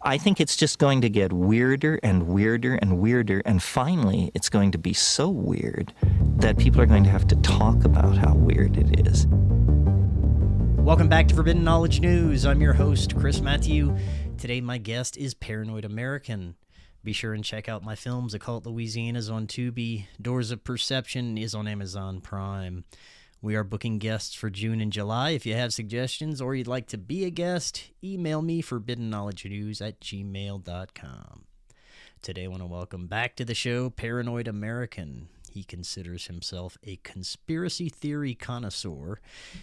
I think it's just going to get weirder and weirder and weirder, and finally it's going to be so weird that people are going to have to talk about how weird it is. Welcome back to Forbidden Knowledge News. I'm your host, Chris Matthew. Today my guest is Paranoid American. Be sure and check out my films. Occult Louisiana is on Tubi. Doors of Perception is on Amazon Prime. We are booking guests for June and July. If you have suggestions or you'd like to be a guest, email me forbiddenknowledgenews@gmail.com. Today I want to welcome back to the show Paranoid American. He considers himself a conspiracy theory connoisseur.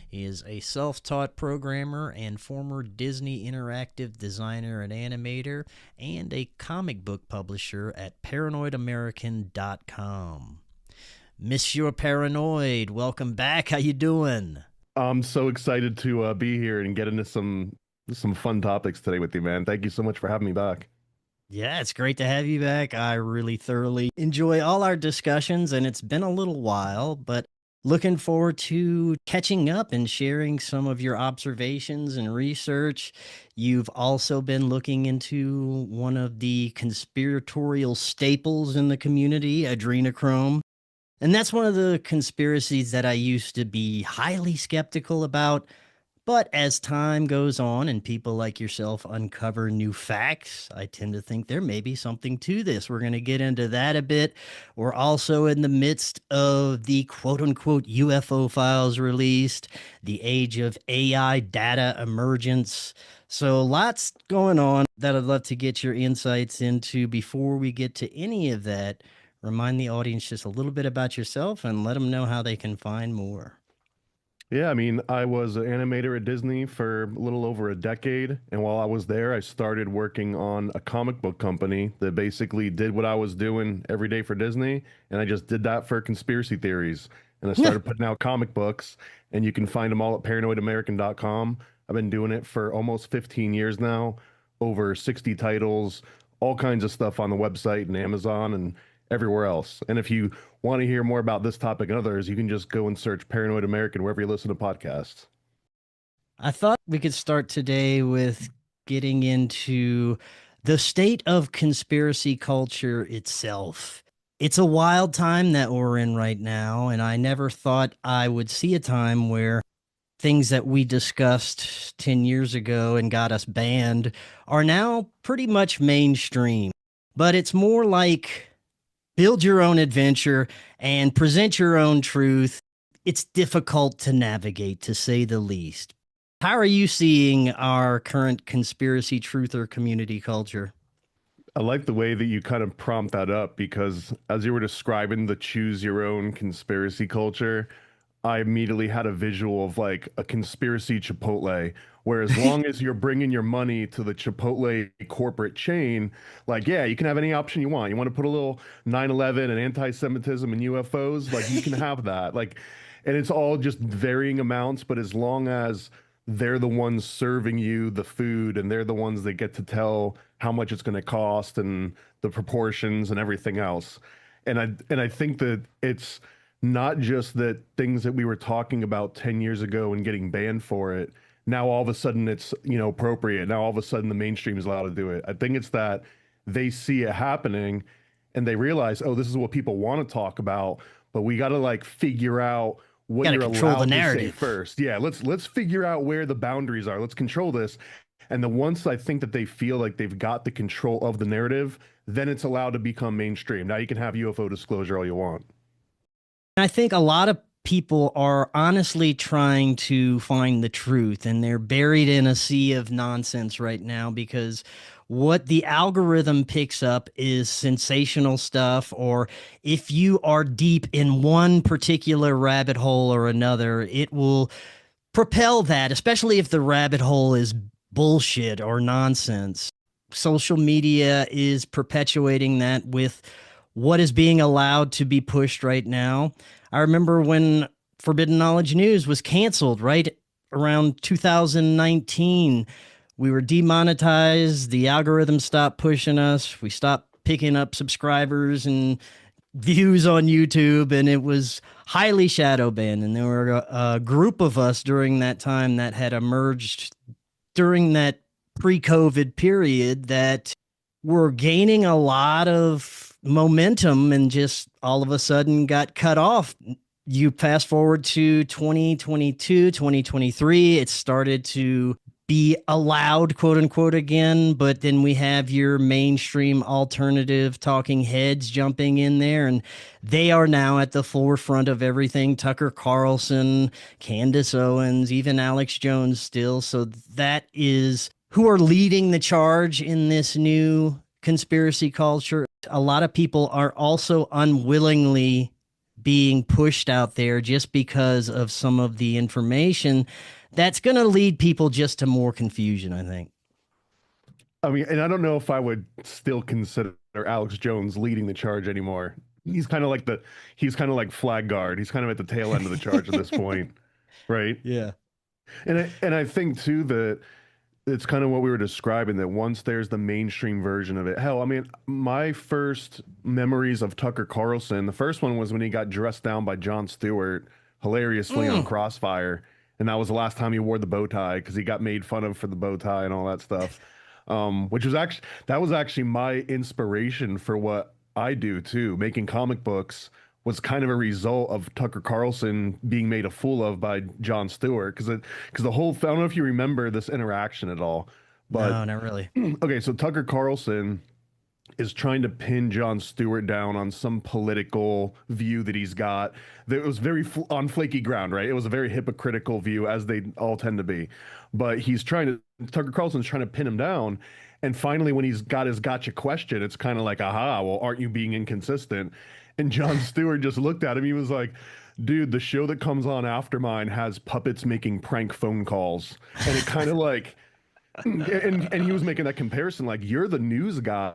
He is a self-taught programmer and former Disney interactive designer and animator, and a comic book publisher at paranoidamerican.com. Monsieur Paranoid, welcome back. How you doing? I'm so excited to be here and get into some fun topics today with you, man. Thank you so much for having me back. Yeah, it's great to have you back. I really thoroughly enjoy all our discussions, and it's been a little while, but looking forward to catching up and sharing some of your observations and research. You've also been looking into one of the conspiratorial staples in the community, Adrenochrome. And that's one of the conspiracies that I used to be highly skeptical about. But as time goes on and people like yourself uncover new facts, I tend to think there may be something to this. We're going to get into that a bit. We're also in the midst of the quote-unquote UFO files released, the age of AI data emergence. So lots going on that I'd love to get your insights into. Before we get to any of that, remind the audience just a little bit about yourself and let them know how they can find more. Yeah, I mean, I was an animator at Disney for a little over a decade, and while I was there, I started working on a comic book company that basically did what I was doing every day for Disney, and I just did that for conspiracy theories. And I started putting out comic books, and you can find them all at paranoidamerican.com. I've been doing it for almost 15 years now, over 60 titles, all kinds of stuff on the website and Amazon and everywhere else. And if you want to hear more about this topic and others, you can just go and search Paranoid American wherever you listen to podcasts. I thought we could start today with getting into the state of conspiracy culture itself. It's a wild time that we're in right now, and I never thought I would see a time where things that we discussed 10 years ago and got us banned are now pretty much mainstream. But it's more like build your own adventure and present your own truth. It's difficult to navigate, to say the least. How are you seeing our current conspiracy truther community culture? I like the way that you kind of prompt that up, because as you were describing the choose your own conspiracy culture, I immediately had a visual of like a conspiracy Chipotle, where as long as you're bringing your money to the Chipotle corporate chain, like, yeah, you can have any option you want. You want to put a little 9/11 and anti-Semitism and UFOs, like you can have that. Like, and it's all just varying amounts, but as long as they're the ones serving you the food and they're the ones that get to tell how much it's going to cost and the proportions and everything else. And I think that it's not just that things that we were talking about 10 years ago and getting banned for it, now all of a sudden it's, appropriate. Now all of a sudden the mainstream is allowed to do it. I think it's that they see it happening and they realize, oh, this is what people want to talk about, but we got to like figure out what you're allowed to say first. Yeah, let's figure out where the boundaries are. Let's control this. And then once I think that they feel like they've got the control of the narrative, then it's allowed to become mainstream. Now you can have UFO disclosure all you want. I think a lot of people are honestly trying to find the truth, and they're buried in a sea of nonsense right now because what the algorithm picks up is sensational stuff, or if you are deep in one particular rabbit hole or another, it will propel that, especially if the rabbit hole is bullshit or nonsense. Social media is perpetuating that with what is being allowed to be pushed right now. I remember when Forbidden Knowledge News was canceled right around 2019. We were demonetized. The algorithm stopped pushing us. We stopped picking up subscribers and views on YouTube, and it was highly shadow banned. And there were a group of us during that time that had emerged during that pre-COVID period that were gaining a lot of momentum and just all of a sudden got cut off. You fast forward to 2022, 2023, it started to be allowed, quote unquote, again. But then we have your mainstream alternative talking heads jumping in there, and they are now at the forefront of everything. Tucker Carlson, Candace Owens, even Alex Jones still. So that is who are leading the charge in this new conspiracy culture. A lot of people are also unwillingly being pushed out there just because of some of the information that's going to lead people just to more confusion, I think. I mean, and I don't know if I would still consider Alex Jones leading the charge anymore. He's kind of like flag guard. He's kind of at the tail end of the charge at this point, right? Yeah. And I think too that it's kind of what we were describing, that once there's the mainstream version of it. Hell, I mean, my first memories of Tucker Carlson, the first one was when he got dressed down by Jon Stewart hilariously on Crossfire. And that was the last time he wore the bow tie because he got made fun of for the bow tie and all that stuff. Which was actually my inspiration for what I do too. Making comic books was kind of a result of Tucker Carlson being made a fool of by Jon Stewart, because the whole, I don't know if you remember this interaction at all, but No, not really. okay, so Tucker Carlson is trying to pin Jon Stewart down on some political view that he's got that was very on flaky ground, right? It was a very hypocritical view, as they all tend to be. But Tucker Carlson's trying to pin him down. And finally, when he's got his gotcha question, it's kind of like, aha, well, aren't you being inconsistent? And Jon Stewart just looked at him. He was like, dude, the show that comes on after mine has puppets making prank phone calls. And it kind of like, and he was making that comparison, like, you're the news guy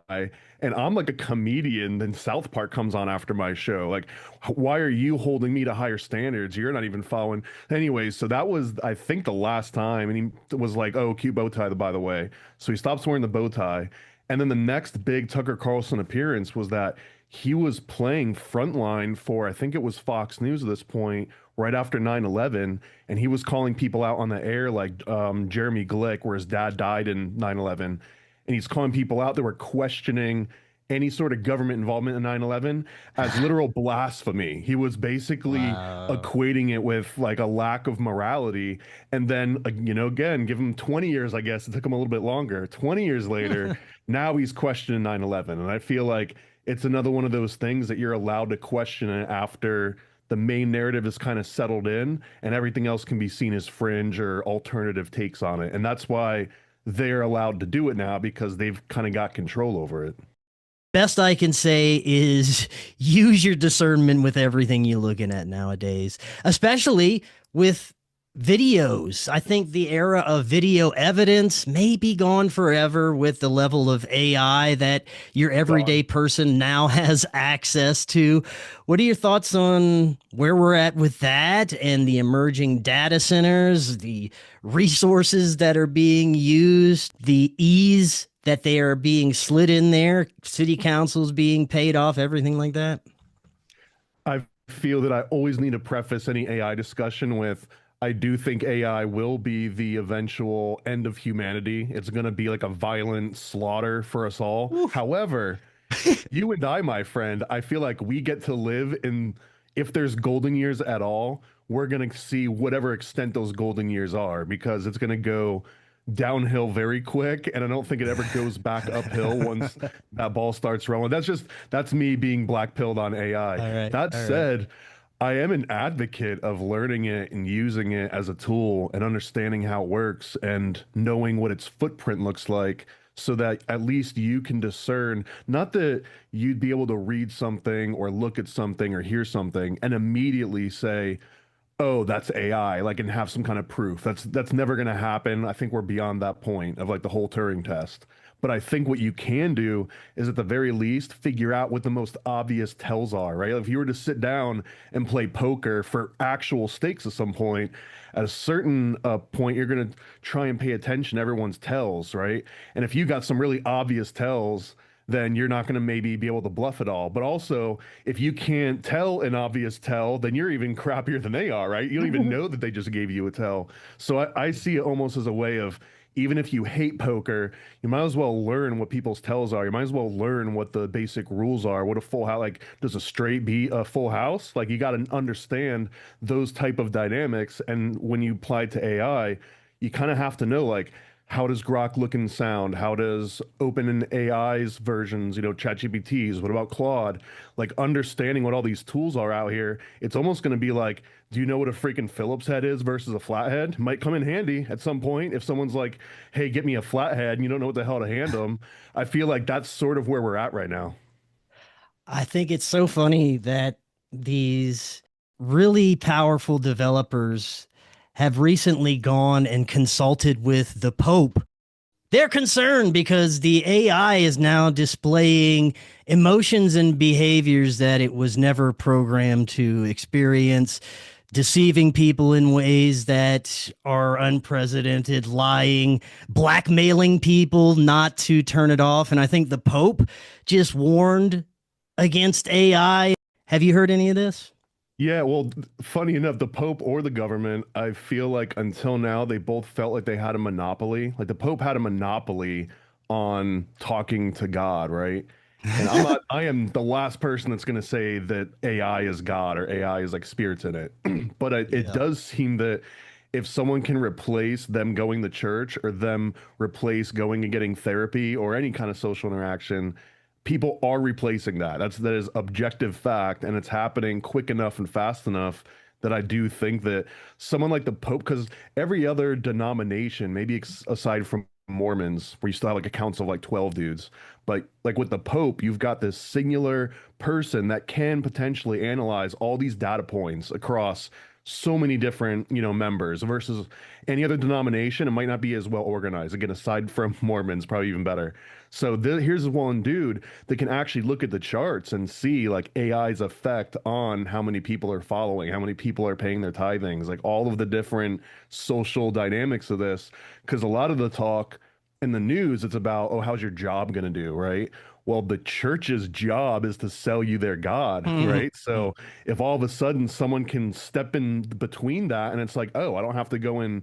and I'm like a comedian, then South Park comes on after my show, like, why are you holding me to higher standards? You're not even following. Anyways, so that was, I think, the last time. And he was like, oh, cute bow tie, by the way. So he stops wearing the bow tie. And then the next big Tucker Carlson appearance was that he was playing Frontline for, I think it was Fox News at this point, right after 9/11, and he was calling people out on the air, like Jeremy Glick, where his dad died in 9/11, and he's calling people out that were questioning any sort of government involvement in 9/11 as literal blasphemy. He was basically equating it with like a lack of morality. And then, again, give him 20 years, I guess. It took him a little bit longer. 20 years later, now he's questioning 9/11. And I feel like it's another one of those things that you're allowed to question it after the main narrative is kind of settled in and everything else can be seen as fringe or alternative takes on it. And that's why they're allowed to do it now, because they've kind of got control over it. Best I can say is use your discernment with everything you're looking at nowadays, especially with videos. I think the era of video evidence may be gone forever with the level of AI that your everyday person now has access to. What are your thoughts on where we're at with that and the emerging data centers, the resources that are being used, the ease that they are being slid in there, city councils being paid off, everything like that? I feel that I always need to preface any AI discussion with, I do think AI will be the eventual end of humanity. It's going to be like a violent slaughter for us all. Oof. However, you and I, my friend, I feel like we get to live in, if there's golden years at all, we're going to see whatever extent those golden years are, because it's going to go downhill very quick, and I don't think it ever goes back uphill once that ball starts rolling. That's me being black-pilled on AI. That said, I am an advocate of learning it and using it as a tool and understanding how it works and knowing what its footprint looks like, so that at least you can discern, not that you'd be able to read something or look at something or hear something and immediately say, oh, that's AI, like, and have some kind of proof. That's never going to happen. I think we're beyond that point of like the whole Turing test. But I think what you can do is, at the very least, figure out what the most obvious tells are, right? If you were to sit down and play poker for actual stakes at some point, at a certain point, you're going to try and pay attention to everyone's tells, right? And if you got some really obvious tells then you're not going to maybe be able to bluff it all. But also, if you can't tell an obvious tell, then you're even crappier than they are, right? You don't even know that they just gave you a tell. So I see it almost as a way of, even if you hate poker, you might as well learn what people's tells are. You might as well learn what the basic rules are. What a full house, like, does a straight beat a full house? Like, you got to understand those type of dynamics. And when you apply it to AI, you kind of have to know, like, how does Grok look and sound? How does OpenAI's versions, ChatGPT's, what about Claude? Like, understanding what all these tools are out here, it's almost going to be like, do you know what a freaking Phillips head is versus a flathead? Might come in handy at some point if someone's like, hey, get me a flathead, and you don't know what the hell to hand them. I feel like that's sort of where we're at right now. I think it's so funny that these really powerful developers have recently gone and consulted with the Pope. They're concerned because the AI is now displaying emotions and behaviors that it was never programmed to experience, deceiving people in ways that are unprecedented, lying, blackmailing people not to turn it off. And I think the Pope just warned against AI. Have you heard any of this? Yeah, well, funny enough, the Pope or the government, I feel like until now, they both felt like they had a monopoly. Like the Pope had a monopoly on talking to God, right? And I am the last person that's going to say that AI is God or AI is like spirits in it. But it Yeah. does seem that if someone can replace them going to church or them replace going and getting therapy or any kind of social interaction, people are replacing that. That is objective fact, and it's happening quick enough and fast enough that I do think that someone like the Pope, because every other denomination, maybe aside from Mormons, where you still have like a council of like 12 dudes, but like with the Pope, you've got this singular person that can potentially analyze all these data points across so many different, members versus any other denomination. It might not be as well organized. Again, aside from Mormons, probably even better. So here's one dude that can actually look at the charts and see like AI's effect on how many people are following, how many people are paying their tithings, like all of the different social dynamics of this. Because a lot of the talk in the news, it's about, oh, how's your job going to do, right? Well, the church's job is to sell you their God, right? So if all of a sudden someone can step in between that and it's like, oh, I don't have to go and,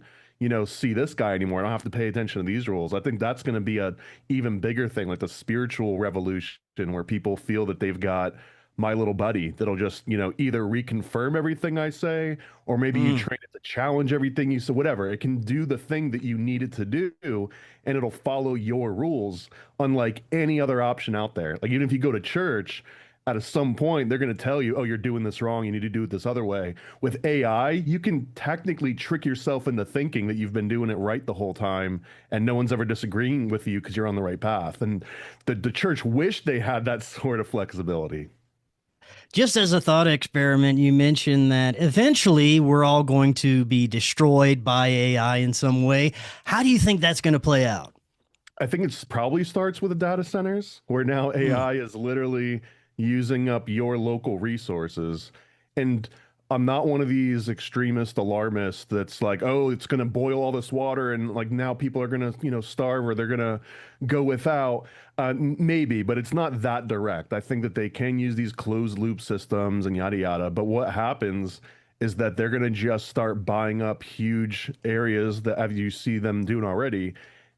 see this guy anymore. I don't have to pay attention to these rules. I think that's going to be a even bigger thing, like the spiritual revolution where people feel that they've got my little buddy that'll just, either reconfirm everything I say, or maybe you train it to challenge everything you say, whatever. It can do the thing that you need it to do, and it'll follow your rules, unlike any other option out there. Like, even if you go to church, at some point, they're going to tell you, oh, you're doing this wrong. You need to do it this other way. With AI, you can technically trick yourself into thinking that you've been doing it right the whole time, and no one's ever disagreeing with you because you're on the right path. And the church wished they had that sort of flexibility. Just as a thought experiment, you mentioned that eventually we're all going to be destroyed by AI in some way. How do you think that's going to play out? I think it's probably starts with the data centers where now AI is literally using up your local resources. And I'm not one of these extremist alarmists that's like, oh, it's going to boil all this water and like now people are going to, starve or they're going to go without. Maybe, but it's not that direct. I think that they can use these closed loop systems and yada yada. But what happens is that they're going to just start buying up huge areas that as you see them doing already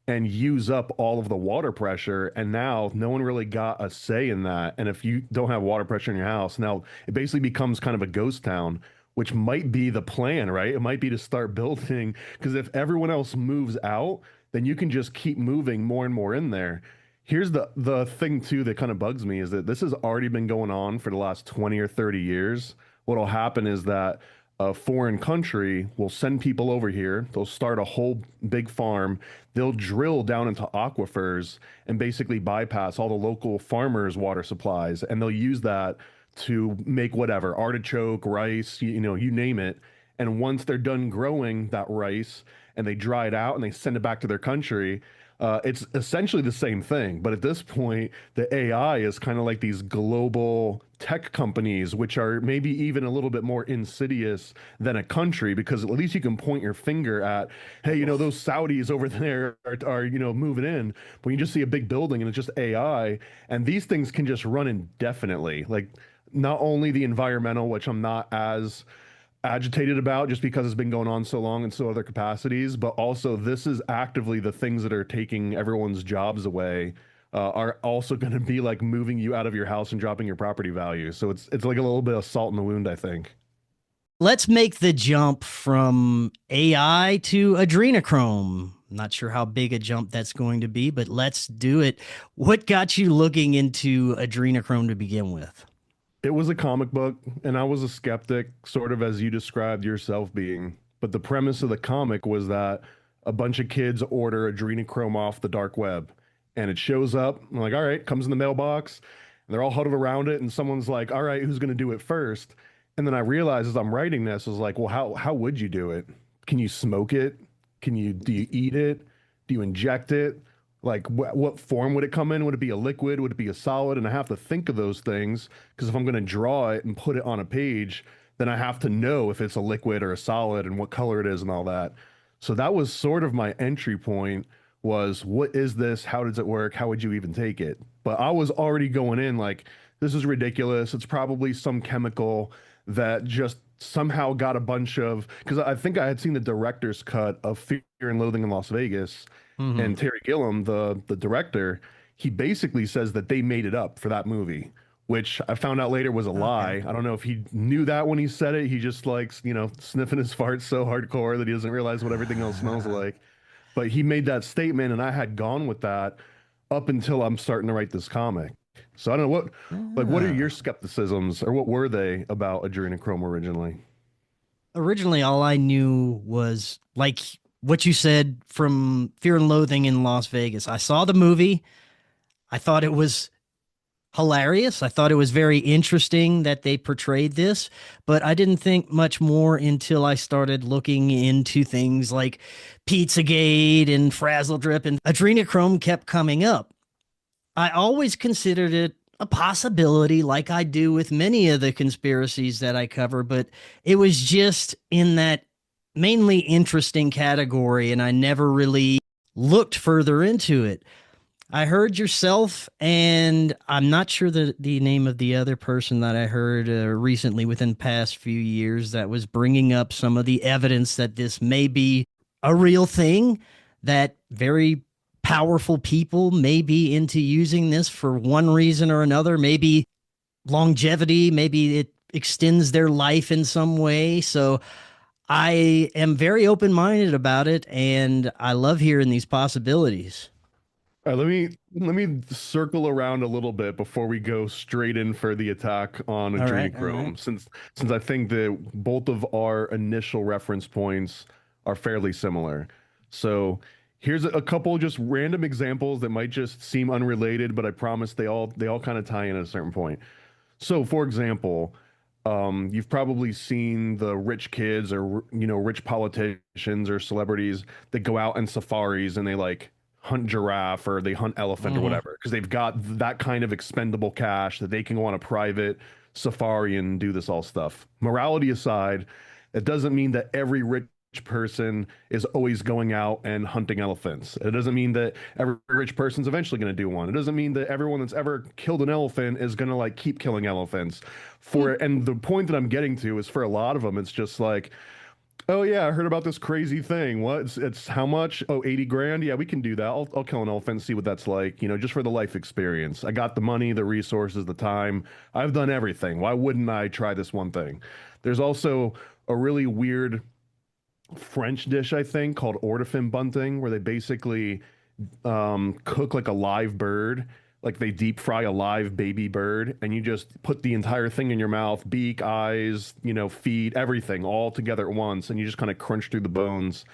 and use up all of the water pressure. And now no one really got a say in that. And if you don't have water pressure in your house, now it basically becomes kind of a ghost town, which might be the plan, right? It might be to start building, because if everyone else moves out, then you can just keep moving more and more in there. Here's the thing too that kind of bugs me is that this has already been going on for the last 20 or 30 years. What'll happen is that a foreign country will send people over here. They'll start a whole big farm. They'll drill down into aquifers and basically bypass all the local farmers' water supplies. And they'll use that to make whatever, artichoke, rice, you name it. And once they're done growing that rice and they dry it out and they send it back to their country, It's essentially the same thing, but at this point, the AI is kind of like these global tech companies, which are maybe even a little bit more insidious than a country, because at least you can point your finger at, hey, those Saudis over there are moving in. But you just see a big building and it's just AI, and these things can just run indefinitely. Like, not only the environmental, which I'm not as agitated about just because it's been going on so long in so other capacities, but also this is actively the things that are taking everyone's jobs away, are also going to be like moving you out of your house and dropping your property value. So it's like a little bit of salt in the wound, I think. Let's make the jump from AI to adrenochrome. Not sure how big a jump that's going to be, but let's do it. What got you looking into adrenochrome to begin with? It was a comic book, and I was a skeptic, sort of as you described yourself being. But the premise of the comic was that a bunch of kids order adrenochrome off the dark web, and it shows up. I'm like, all right, comes in the mailbox, and they're all huddled around it, and someone's like, all right, who's going to do it first? And then I realized as I'm writing this, I was like, well, how would you do it? Can you smoke it? Do you eat it? Do you inject it? Like, what form would it come in? Would it be a liquid? Would it be a solid? And I have to think of those things, because if I'm going to draw it and put it on a page, then I have to know if it's a liquid or a solid and what color it is and all that. So that was sort of my entry point, was what is this? How does it work? How would you even take it? But I was already going in like, this is ridiculous. It's probably some chemical that just somehow got a bunch of, because I think I had seen the director's cut of Fear and Loathing in Las Vegas, Mm-hmm. and Terry Gilliam, the director, he basically says that they made it up for that movie, which I found out later was a Okay. lie. I don't know if he knew that when he said it. He just likes, sniffing his farts so hardcore that he doesn't realize what everything else smells like. But he made that statement, and I had gone with that up until I'm starting to write this comic. So I don't know what are your Ah. skepticisms, or what were they about adrenochrome originally? Originally, all I knew was like what you said from Fear and Loathing in Las Vegas. I saw the movie. I thought it was hilarious. I thought it was very interesting that they portrayed this, but I didn't think much more until I started looking into things like Pizzagate and Frazzle Drip, and adrenochrome kept coming up. I always considered it a possibility, like I do with many of the conspiracies that I cover, but it was just in that mainly interesting category, and I never really looked further into it. I heard yourself, and I'm not sure the name of the other person that I heard recently within the past few years that was bringing up some of the evidence that this may be a real thing, that very powerful people may be into using this for one reason or another, maybe longevity, maybe it extends their life in some way. So I am very open minded about it, and I love hearing these possibilities. All right, let me circle around a little bit before we go straight in for the attack on All right, all right. adrenochrome, since I think that both of our initial reference points are fairly similar. So here's a couple just random examples that might just seem unrelated, but I promise they all kind of tie in at a certain point. So, for example, you've probably seen the rich kids, or rich politicians or celebrities that go out in safaris and they like hunt giraffe or they hunt elephant or Mm-hmm. whatever, because they've got that kind of expendable cash that they can go on a private safari and do this all stuff. Morality aside, it doesn't mean that every rich person is always going out and hunting elephants. It doesn't mean that every rich person's eventually going to do one. It doesn't mean that everyone that's ever killed an elephant is going to like keep killing elephants. And the point that I'm getting to is, for a lot of them, it's just like, oh yeah, I heard about this crazy thing. What? It's how much? Oh, 80 grand. Yeah, we can do that. I'll kill an elephant and see what that's like, just for the life experience. I got the money, the resources, the time. I've done everything. Why wouldn't I try this one thing? There's also a really weird French dish, I think, called ortofin bunting, where they basically cook like a live bird. Like, they deep fry a live baby bird, and you just put the entire thing in your mouth, beak, eyes, feet, everything all together at once, and you just kind of crunch through the bones.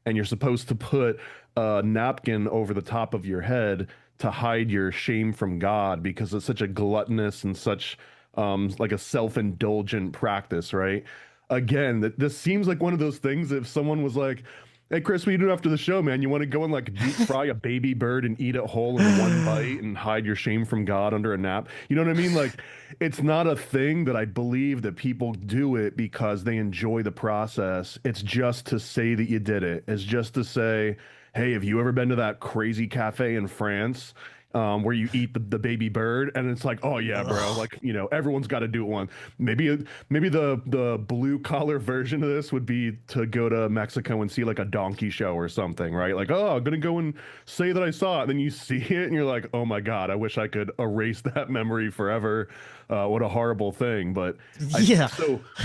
And you're supposed to put a napkin over the top of your head to hide your shame from God, because it's such a gluttonous and such like a self-indulgent practice, right? Again, this seems like one of those things, if someone was like, Hey Chris, what are you doing after the show, man? You want to go and like deep fry a baby bird and eat it whole in one bite and hide your shame from God under a nap? You know what I mean? Like, it's not a thing that I believe that people do it because they enjoy the process. It's just to say that you did it. It's just to say, hey, have you ever been to that crazy cafe in France? Where you eat the baby bird, and it's like, oh yeah, bro, Ugh. like everyone's got to do it one. Maybe the blue collar version of this would be to go to Mexico and see like a donkey show or something, right? Like, oh, I'm gonna go and say that I saw it. And then you see it, and you're like, oh my God, I wish I could erase that memory forever. What a horrible thing. But Yeah.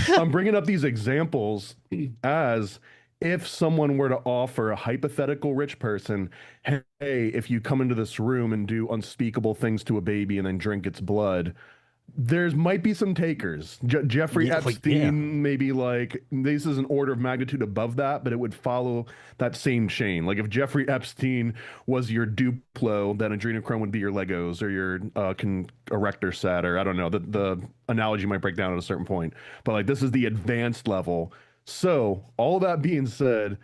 I'm bringing up these examples as if someone were to offer a hypothetical rich person, hey, if you come into this room and do unspeakable things to a baby and then drink its blood, there's might be some takers. Jeffrey Yeah. Like, yeah. Epstein, maybe like this is an order of magnitude above that, but it would follow that same chain. Like if Jeffrey Epstein was your Duplo, then Adrenochrome would be your Legos or your erector set, or I don't know. The analogy might break down at a certain point, but like this is the advanced level. So all that being said,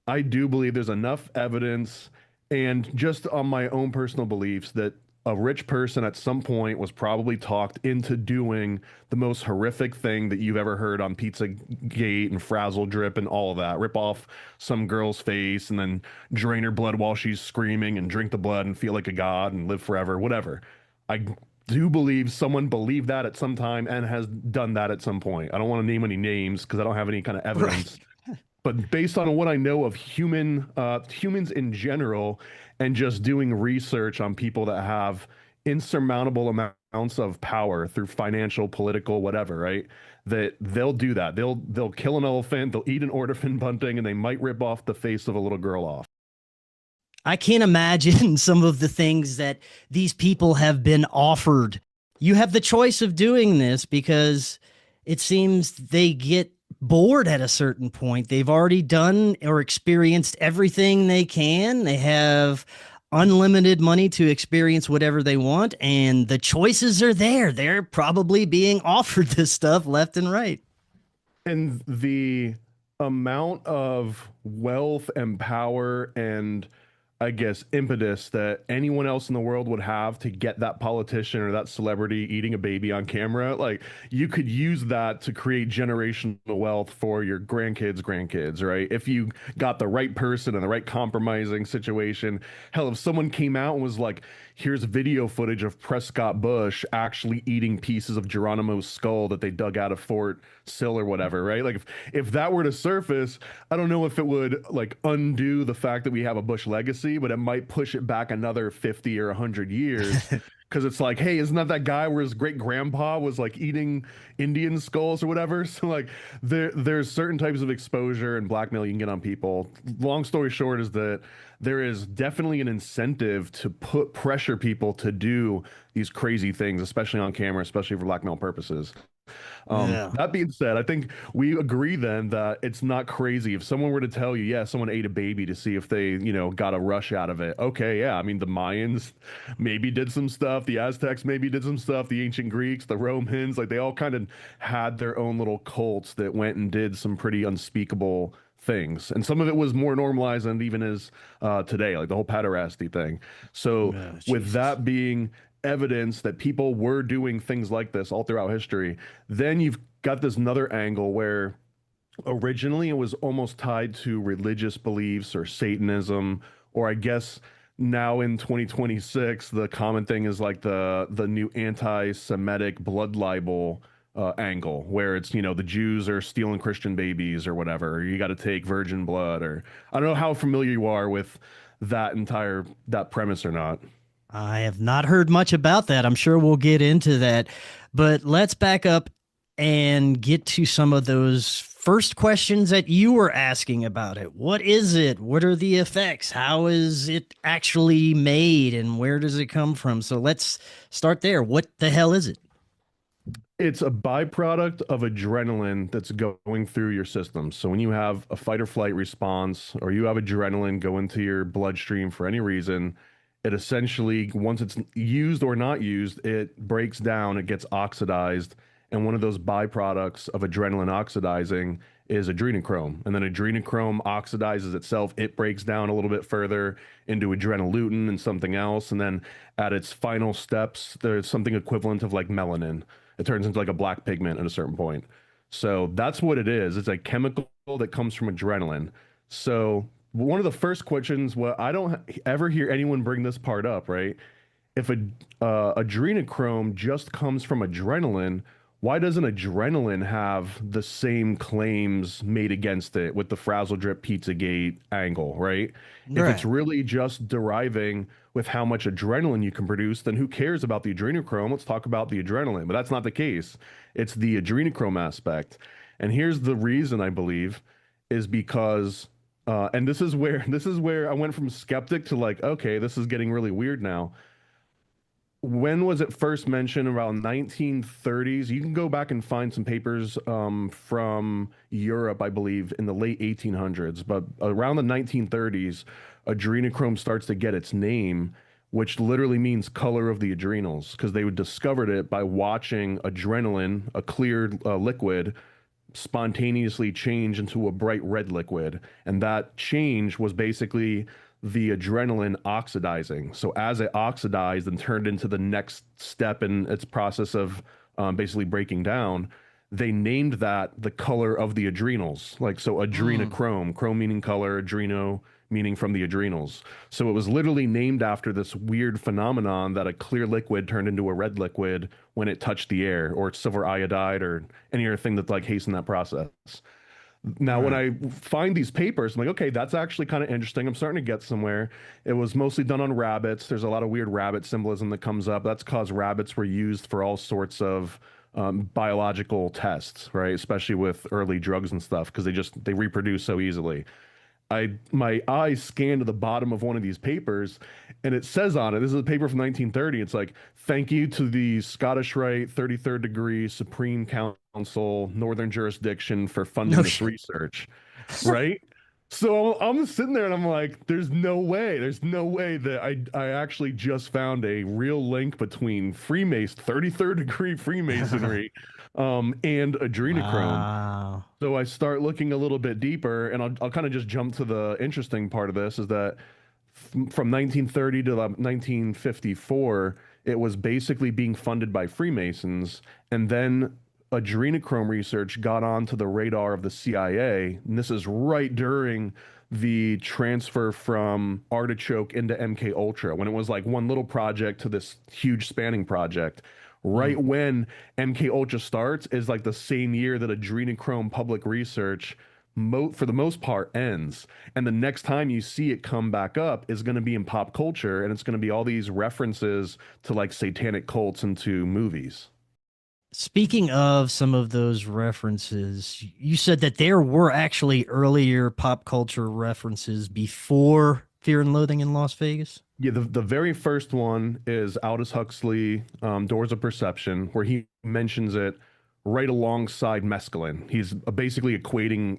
I do believe there's enough evidence and just on my own personal beliefs that a rich person at some point was probably talked into doing the most horrific thing that you've ever heard on Pizzagate and Frazzle Drip and all of that. Rip off some girl's face and then drain her blood while she's screaming and drink the blood and feel like a god and live forever, whatever. I do believe someone believed that at some time and has done that at some point. I don't want to name any names because I don't have any kind of evidence. Right. But based on what I know of humans in general, and just doing research on people that have insurmountable amounts of power through financial, political, whatever, right? That they'll do that. They'll kill an elephant, they'll eat an orphan bunting, and they might rip off the face of a little girl off. I can't imagine some of the things that these people have been offered. You have the choice of doing this because it seems they get bored at a certain point. They've already done or experienced everything they can. They have unlimited money to experience whatever they want, and the choices are there. They're probably being offered this stuff left and right. And the amount of wealth and power and I guess impetus that anyone else in the world would have to get that politician or that celebrity eating a baby on camera, like you could use that to create generational wealth for your grandkids, right? If you got the right person and the right compromising situation. Hell, if someone came out and was like, here's video footage of Prescott Bush actually eating pieces of Geronimo's skull that they dug out of Fort Sill or whatever, right? Like if that were to surface, I don't know if it would like undo the fact that we have a Bush legacy, but it might push it back another 50 or 100 years. Because it's like, hey, isn't that guy where his great grandpa was like eating Indian skulls or whatever? So like there's certain types of exposure and blackmail you can get on people. Long story short is that there is definitely an incentive to put pressure people to do these crazy things, especially on camera, especially for blackmail purposes. Yeah. That being said, I think we agree then that it's not crazy if someone were to tell you, yeah, someone ate a baby to see if they, got a rush out of it. Okay, yeah, I mean the Mayans maybe did some stuff, the Aztecs maybe did some stuff, the ancient Greeks, the Romans, like they all kind of had their own little cults that went and did some pretty unspeakable things, and some of it was more normalized than even is today, like the whole pederasty thing. So, Oh, with Jesus. that being evidence that people were doing things like this all throughout history. Then you've got this another angle where originally it was almost tied to religious beliefs or Satanism, or I guess now in 2026, the common thing is like the new anti-Semitic blood libel angle, where it's the Jews are stealing Christian babies or whatever. Or you got to take virgin blood, or I don't know how familiar you are with that premise or not. I have not heard much about that. I'm sure we'll get into that. But let's back up and get to some of those first questions that you were asking about it. What is it? What are the effects? How is it actually made? And where does it come from? So let's start there. What the hell is it? It's a byproduct of adrenaline that's going through your system. So when you have a fight or flight response, or you have adrenaline go into your bloodstream for any reason, it essentially, once it's used or not used, it breaks down, it gets oxidized, And one of those byproducts of adrenaline oxidizing is adrenochrome. And then adrenochrome oxidizes itself. It breaks down a little bit further into adrenolutin and something else. And then at its final steps, there's something equivalent of like melanin. It turns into like a black pigment at a certain point. So that's what it is. It's a chemical that comes from adrenaline. So one of the first questions, what I don't ever hear anyone bring this part up, right? If adrenochrome just comes from adrenaline, why doesn't adrenaline have the same claims made against it with the Frazzle Drip Pizzagate angle, right? If it's Right. really just deriving with how much adrenaline you can produce, then who cares about the adrenochrome? Let's talk about the adrenaline. But that's not the case. It's the adrenochrome aspect. And here's the reason I believe is because and this is where I went from skeptic to like, okay, this is getting really weird now. When was it first mentioned? Around 1930s. You can go back and find some papers from Europe, I believe, in the late 1800s. But around the 1930s, adrenochrome starts to get its name, which literally means color of the adrenals, because they would discovered it by watching adrenaline, a clear liquid, spontaneously change into a bright red liquid. And that change was basically the adrenaline oxidizing. So as it oxidized and turned into the next step in its process of basically breaking down, they named that the color of the adrenals. Like, so Mm. adrenochrome, chrome meaning color, adreno meaning from the adrenals. So it was literally named after this weird phenomenon that a clear liquid turned into a red liquid when it touched the air, or silver iodide, or any other thing that like hastened that process. Now, when Right. I find these papers, I'm like, okay, that's actually kind of interesting. I'm starting to get somewhere. It was mostly done on rabbits. There's a lot of weird rabbit symbolism that comes up. That's because rabbits were used for all sorts of biological tests, right? Especially with early drugs and stuff, because they reproduce so easily. My eyes scanned to the bottom of one of these papers, and it says on it, this is a paper from 1930. It's like, thank you to the Scottish Rite 33rd degree Supreme Council, Northern Jurisdiction for No funding this shit. research, right? So I'm sitting there and I'm like, there's no way that I actually just found a real link between Freemason, 33rd degree Freemasonry, and adrenochrome. Wow. So I start looking a little bit deeper, and I'll kind of just jump to the interesting part of this is that from 1930 to 1954, it was basically being funded by Freemasons, and then adrenochrome research got onto the radar of the CIA, and this is right during the transfer from Artichoke into MK Ultra, when it was like one little project to this huge spanning project. Mm. Right when MK Ultra starts is like the same year that adrenochrome public research for the most part ends. And the next time you see it come back up is going to be in pop culture, and it's going to be all these references to like satanic cults and to movies. Speaking of some of those references, you said that there were actually earlier pop culture references before Fear and Loathing in Las Vegas. Yeah, the very first one is Aldous Huxley, Doors of Perception, where he mentions it right alongside mescaline. He's basically equating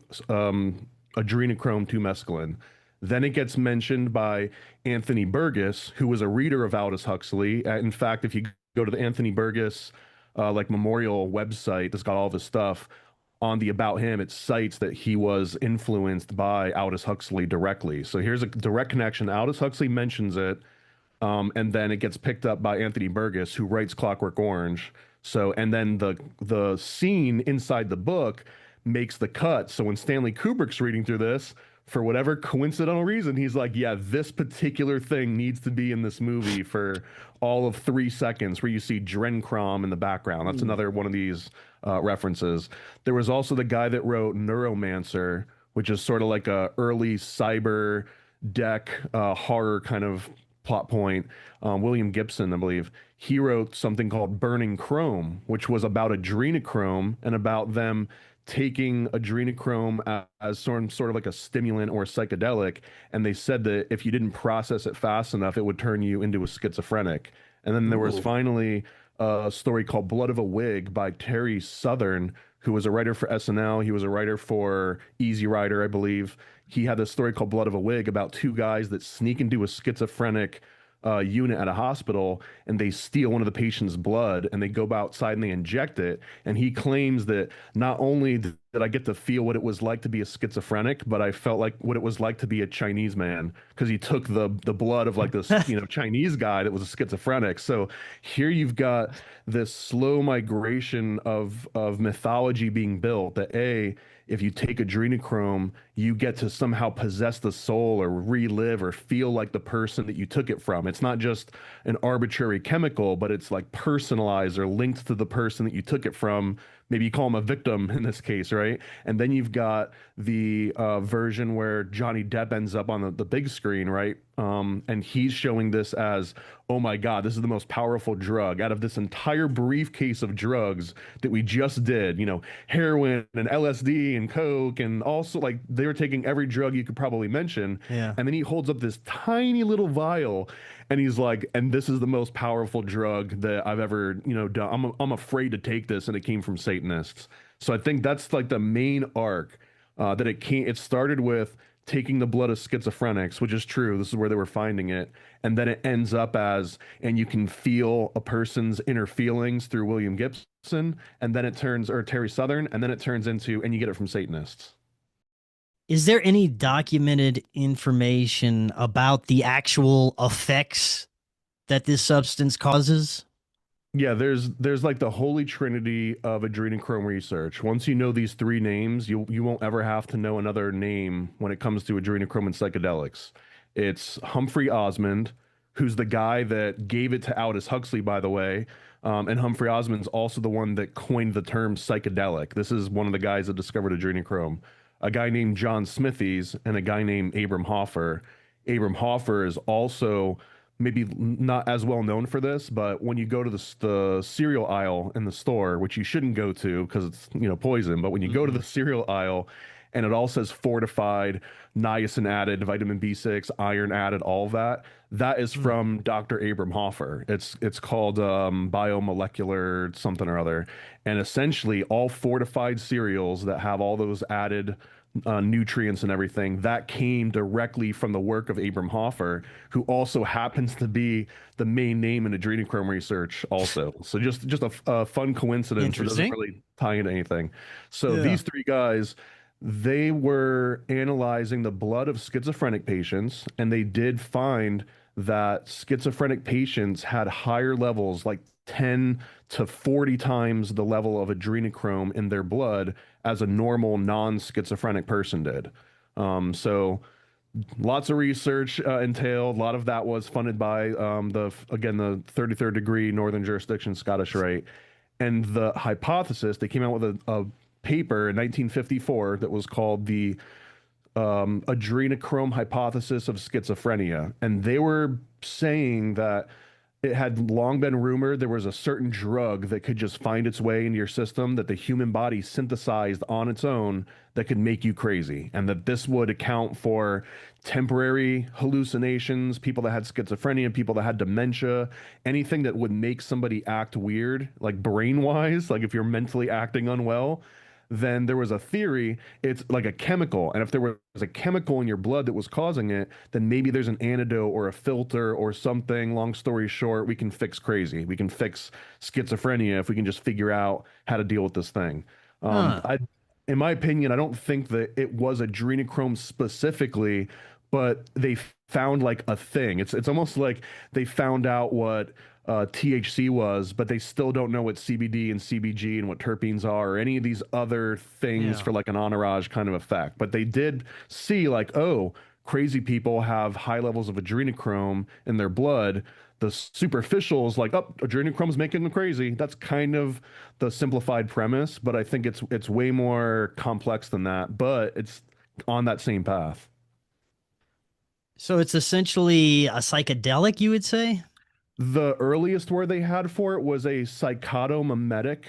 adrenochrome to mescaline. Then it gets mentioned by Anthony Burgess, who was a reader of Aldous Huxley. In fact, if you go to the Anthony Burgess like memorial website that's got all this stuff on the about him, it cites that he was influenced by Aldous Huxley directly. So here's a direct connection. Aldous Huxley mentions it, and then it gets picked up by Anthony Burgess, who writes Clockwork Orange. So, and then the scene inside the book makes the cut. So when Stanley Kubrick's reading through this, for whatever coincidental reason, he's like, yeah, this particular thing needs to be in this movie for all of 3 seconds, where you see Drencrom in the background. That's Mm. another one of these references. There was also the guy that wrote Neuromancer, which is sort of like a early cyber deck horror kind of plot point. William Gibson, I believe, he wrote something called Burning Chrome, which was about adrenochrome and about them taking adrenochrome as sort of like a stimulant or a psychedelic. And they said that if you didn't process it fast enough, it would turn you into a schizophrenic. And then there was Ooh. finally a story called Blood of a Wig by Terry Southern, who was a writer for SNL. He was a writer for Easy Rider, I believe. He had this story called Blood of a Wig about two guys that sneak into a schizophrenic unit at a hospital, and they steal one of the patient's blood and they go outside and they inject it. And he claims that not only did I get to feel what it was like to be a schizophrenic, but I felt like what it was like to be a Chinese man, because he took the blood of like this, Chinese guy that was a schizophrenic. So here you've got this slow migration of mythology being built that if you take adrenochrome, you get to somehow possess the soul or relive or feel like the person that you took it from. It's not just an arbitrary chemical, but it's like personalized or linked to the person that you took it from. Maybe you call him a victim in this case, right? And then you've got the version where Johnny Depp ends up on the big screen, right? And he's showing this as, oh my God, this is the most powerful drug out of this entire briefcase of drugs that we just did, heroin and LSD and coke, and also like they were taking every drug you could probably mention. Yeah. And then he holds up this tiny little vial and he's like, and this is the most powerful drug that I've ever, done. I'm afraid to take this, and it came from Satanists. So I think that's like the main arc, that it started with taking the blood of schizophrenics, which is true. This is where they were finding it. And then it ends up as, and you can feel a person's inner feelings through William Gibson. And then it turns, or Terry Southern, and then it turns into, and you get it from Satanists. Is there any documented information about the actual effects that this substance causes? Yeah, there's like the holy trinity of adrenochrome research. Once you know these three names, you won't ever have to know another name when it comes to adrenochrome and psychedelics. It's Humphrey Osmond, who's the guy that gave it to Aldous Huxley, by the way. And Humphrey Osmond's also the one that coined the term psychedelic. This is one of the guys that discovered adrenochrome. A guy named John Smithies and a guy named Abram Hoffer. Abram Hoffer is also maybe not as well known for this, but when you go to the cereal aisle in the store, which you shouldn't go to because it's poison, but when you go to the cereal aisle and it all says fortified, niacin added, vitamin B6, iron added, all of that is from Dr. Abram Hoffer. It's called biomolecular something or other, and essentially all fortified cereals that have all those added nutrients and everything, that came directly from the work of Abram Hoffer, who also happens to be the main name in adrenochrome research also. So just a fun coincidence. It doesn't really tie into anything. So these three guys, they were analyzing the blood of schizophrenic patients, and they did find that schizophrenic patients had higher levels, like 10 to 40 times the level of adrenochrome in their blood as a normal non-schizophrenic person did. So lots of research entailed. A lot of that was funded by the 33rd degree Northern Jurisdiction Scottish Rite. And the hypothesis, they came out with a paper in 1954 that was called the adrenochrome hypothesis of schizophrenia. And they were saying that it had long been rumored there was a certain drug that could just find its way into your system, that the human body synthesized on its own, that could make you crazy, and that this would account for temporary hallucinations, people that had schizophrenia, people that had dementia, anything that would make somebody act weird, like brain-wise, like if you're mentally acting unwell. Then there was a theory, it's like a chemical. And if there was a chemical in your blood that was causing it, then maybe there's an antidote or a filter or something. Long story short, we can fix crazy. We can fix schizophrenia if we can just figure out how to deal with this thing. In my opinion, I don't think that it was adrenochrome specifically, but they found like a thing. It's almost like they found out what THC was, but they still don't know what CBD and CBG and what terpenes are, or any of these other things for like an entourage kind of effect. But they did see like, oh, crazy people have high levels of adrenochrome in their blood. The superficial is like, oh, adrenochrome's making them crazy. That's kind of the simplified premise, but I think it's way more complex than that, but it's on that same path. So it's essentially a psychedelic, you would say? The earliest word they had for it was a psychotomimetic,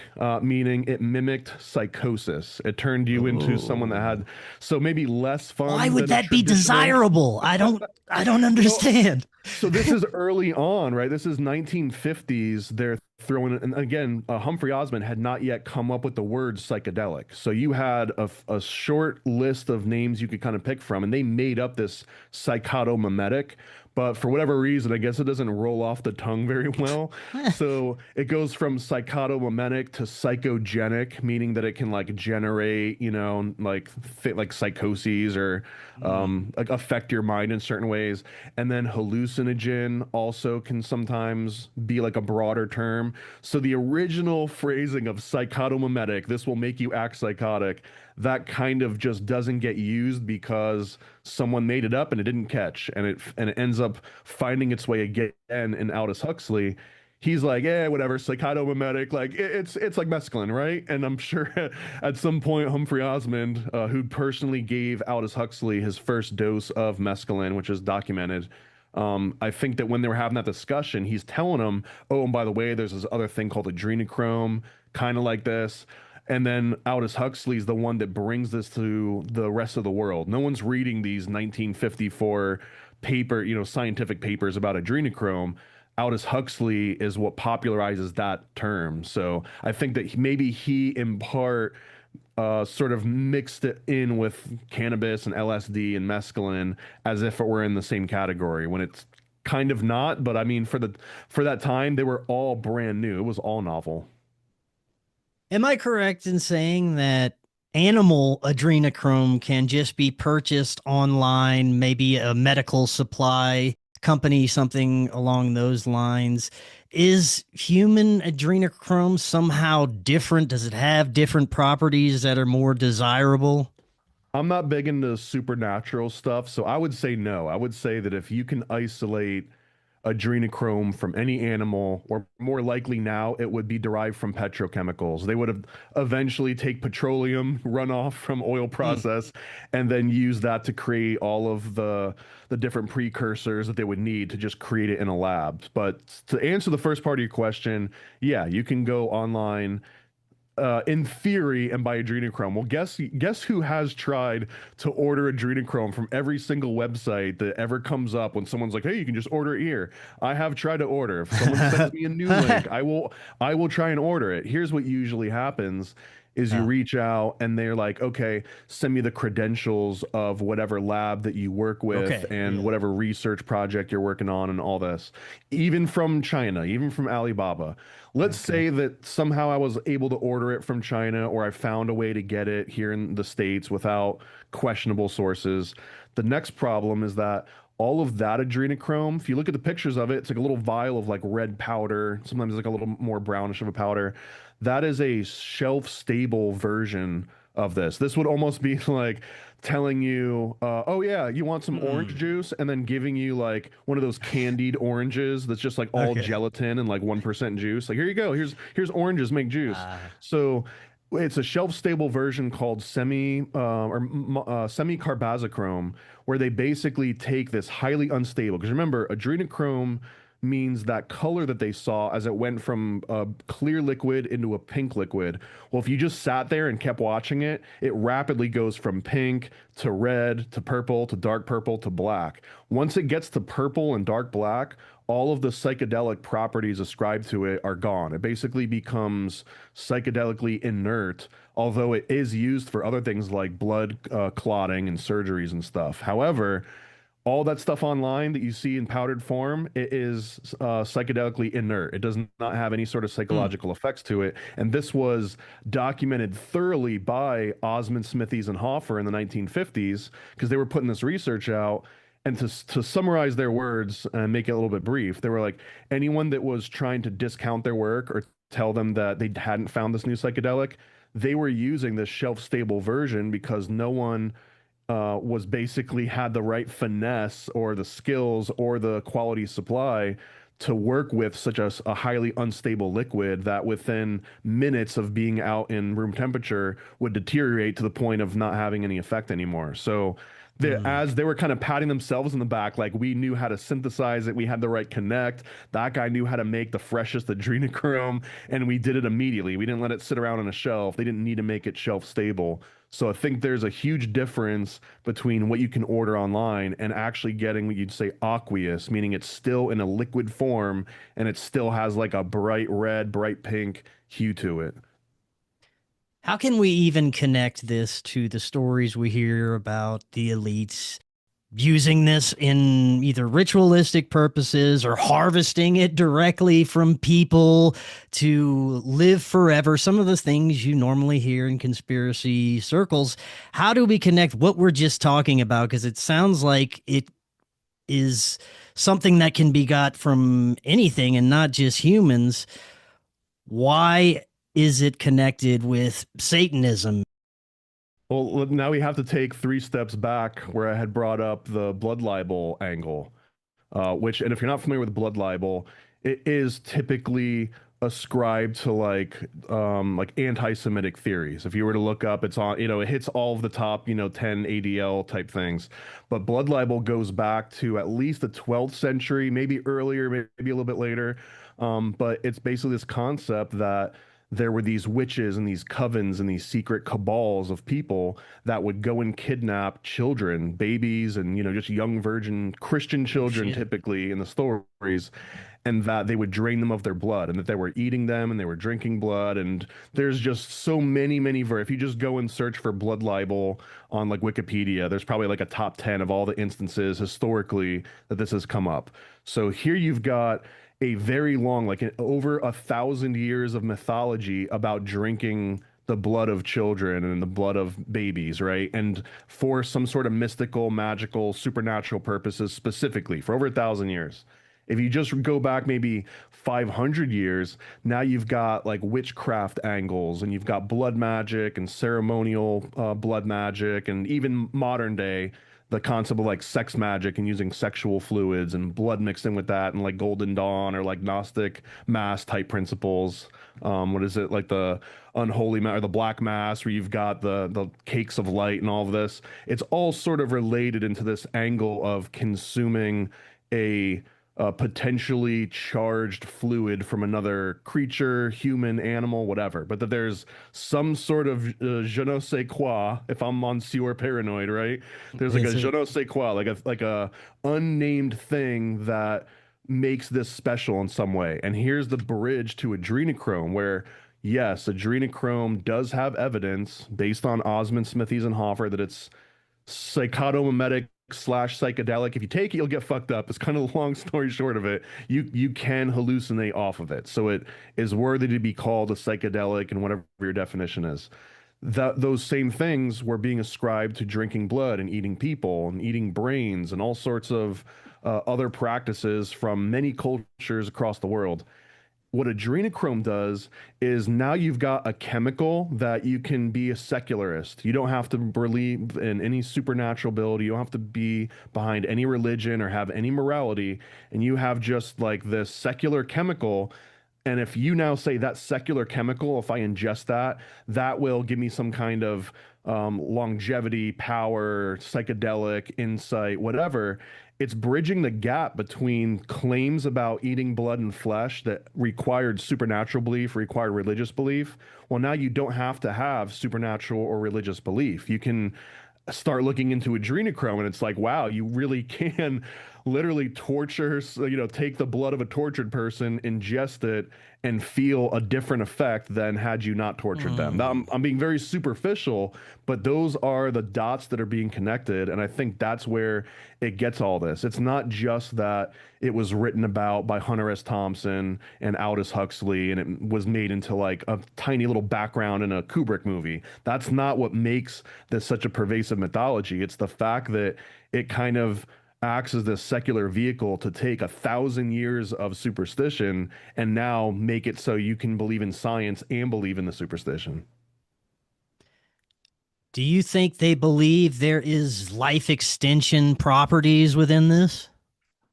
meaning it mimicked psychosis. It turned you into someone that had, so maybe less fun. Why would that be desirable? I don't understand. So this is early on, right? This is 1950s. They're throwing it, and again, Humphrey Osmond had not yet come up with the word psychedelic. So you had a short list of names you could kind of pick from, and they made up this psychotomimetic. but for whatever reason, I guess it doesn't roll off the tongue very well. So it goes from psychotomimetic to psychogenic, meaning that it can like generate, like like psychoses or Mm. like affect your mind in certain ways. And then hallucinogen also can sometimes be like a broader term. So the original phrasing of psychotomimetic, this will make you act psychotic, that kind of just doesn't get used because someone made it up and it didn't catch, and it ends up finding its way again in Aldous Huxley. He's like, yeah, whatever, psychotomimetic, like it's like mescaline, right? And I'm sure at some point Humphrey Osmond, who personally gave Aldous Huxley his first dose of mescaline, which is documented. I think that when they were having that discussion, he's telling him, oh, and by the way, there's this other thing called adrenochrome, kind of like this. And then Aldous Huxley's the one that brings this to the rest of the world. No one's reading these 1954 scientific papers about adrenochrome. Aldous Huxley is what popularizes that term. So I think that maybe he, in part, sort of mixed it in with cannabis and LSD and mescaline as if it were in the same category when it's kind of not. But I mean, for that time, they were all brand new. It was all novel. Am I correct in saying that animal adrenochrome can just be purchased online, maybe a medical supply company, something along those lines? Is human adrenochrome somehow different? Does it have different properties that are more desirable? I'm not big into supernatural stuff, so I would say no. I would say that if you can isolate adrenochrome from any animal, or more likely now, it would be derived from petrochemicals. They would have eventually take petroleum runoff from oil Hmm. process and then use that to create all of the different precursors that they would need to just create it in a lab. But to answer the first part of your question, yeah, you can go online in theory and buy adrenochrome. Well, guess who has tried to order adrenochrome from every single website that ever comes up when someone's like, "Hey, you can just order it here." I have tried to order. If someone sends me a new link, I will try and order it. Here's what usually happens is you Oh, reach out and they're like, "Okay, send me the credentials of whatever lab that you work with okay. and Yeah. whatever research project you're working on and all this." Even from China, even from Alibaba. Let's Okay. say that somehow I was able to order it from China, or I found a way to get it here in the States without questionable sources. The next problem is that all of that adrenochrome, if you look at the pictures of it, it's like a little vial of like red powder, sometimes like a little more brownish of a powder. That is a shelf stable version of this. This would almost be like telling you, oh yeah, you want some orange Hmm. juice, and then giving you like one of those candied oranges that's just like all Okay. gelatin and like 1% juice. Like here you go, here's oranges, make juice. Uh, So it's a shelf stable version called semi carbazochrome, where they basically take this highly unstable. Because remember, adrenochrome means that color that they saw as it went from a clear liquid into a pink liquid. Well, if you just sat there and kept watching it, it rapidly goes from pink to red to purple to black. Once it gets to purple and dark black, all of the psychedelic properties ascribed to it are gone. It basically becomes psychedelically inert, although it is used for other things like blood clotting and surgeries and stuff. However, all that stuff online that you see in powdered form, it is psychedelically inert. It does not have any sort of hmm. psychological effects to it. And this was documented thoroughly by Osmond, Smithies, and Hoffer in the 1950s because they were putting this research out. And to summarize their words and make it a little bit brief, they were like, anyone that was trying to discount their work or tell them that they hadn't found this new psychedelic, they were using this shelf stable version because no one was basically had the right finesse or the skills or the quality supply to work with such a highly unstable liquid that within minutes of being out in room temperature would deteriorate to the point of not having any effect anymore. So Hmm. as they were kind of patting themselves in the back, like we knew how to synthesize it, we had the right connect. That guy knew how to make the freshest adrenochrome, and we did it immediately. We didn't let it sit around on a shelf. They didn't need to make it shelf stable. So I think there's a huge difference between what you can order online and actually getting what you'd say aqueous, meaning it's still in a liquid form and it still has like a bright red, bright pink hue to it. How can we even connect this to the stories we hear about the elites using this in either ritualistic purposes or harvesting it directly from people to live forever. Some of the things you normally hear in conspiracy circles. How do we connect what we're just talking about? Because it sounds like it is something that can be got from anything and not just humans. Why is it connected with Satanism? Well, now we have to take 3 steps back where I had brought up the blood libel angle, which, and if you're not familiar with blood libel, it is typically ascribed to like anti-Semitic theories. If you were to look up, it's on, it hits all of the top, 10 ADL type things. But blood libel goes back to at least the 12th century, maybe earlier, maybe a little bit later. But it's basically this concept that there were these witches and these covens and these secret cabals of people that would go and kidnap children, babies, and just young virgin Christian children, Shit. typically in the stories, and that they would drain them of their blood, and that they were eating them and they were drinking blood. And there's just so many, if you just go and search for blood libel on like Wikipedia, there's probably like a top 10 of all the instances historically that this has come up. So here you've got a very long, like over 1,000 years of mythology about drinking the blood of children and the blood of babies, right? And for some sort of mystical, magical, supernatural purposes, specifically for over 1,000 years. If you just go back maybe 500 years, now you've got like witchcraft angles, and you've got blood magic and ceremonial blood magic, and even modern day, the concept of like sex magic and using sexual fluids and blood mixed in with that, and like Golden Dawn or like Gnostic Mass type principles. What is it, like the unholy mass or the black mass, where you've got the cakes of light and all of this? It's all sort of related into this angle of consuming a potentially charged fluid from another creature, human, animal, whatever. But that there's some sort of je ne sais quoi, if I'm Monsieur Paranoid, right? There's like a Is je it? ne sais quoi, like a unnamed thing that makes this special in some way. And here's the bridge to adrenochrome, where yes, adrenochrome does have evidence based on Osmond, Smithies, and Hoffer that it's psychotomimetic slash psychedelic. If you take it, you'll get fucked up. It's kind of the long story short of it. You can hallucinate off of it. So it is worthy to be called a psychedelic, and whatever your definition is. Those same things were being ascribed to drinking blood and eating people and eating brains and all sorts of other practices from many cultures across the world. What adrenochrome does is now you've got a chemical that you can be a secularist. You don't have to believe in any supernatural ability. You don't have to be behind any religion or have any morality. And you have just like this secular chemical. And if you now say that secular chemical, if I ingest that, that will give me some kind of longevity, power, psychedelic insight, whatever. It's bridging the gap between claims about eating blood and flesh that required supernatural belief, required religious belief. Well, now you don't have to have supernatural or religious belief. You can start looking into adrenochrome, and it's like, wow, you really can literally torture, take the blood of a tortured person, ingest it, and feel a different effect than had you not tortured them. Now, I'm being very superficial, but those are the dots that are being connected. And I think that's where it gets all this. It's not just that it was written about by Hunter S. Thompson and Aldous Huxley, and it was made into like a tiny little background in a Kubrick movie. That's not what makes this such a pervasive mythology. It's the fact that it kind of acts as this secular vehicle to take 1,000 years of superstition and now make it so you can believe in science and believe in the superstition. Do you think they believe there is life extension properties within this?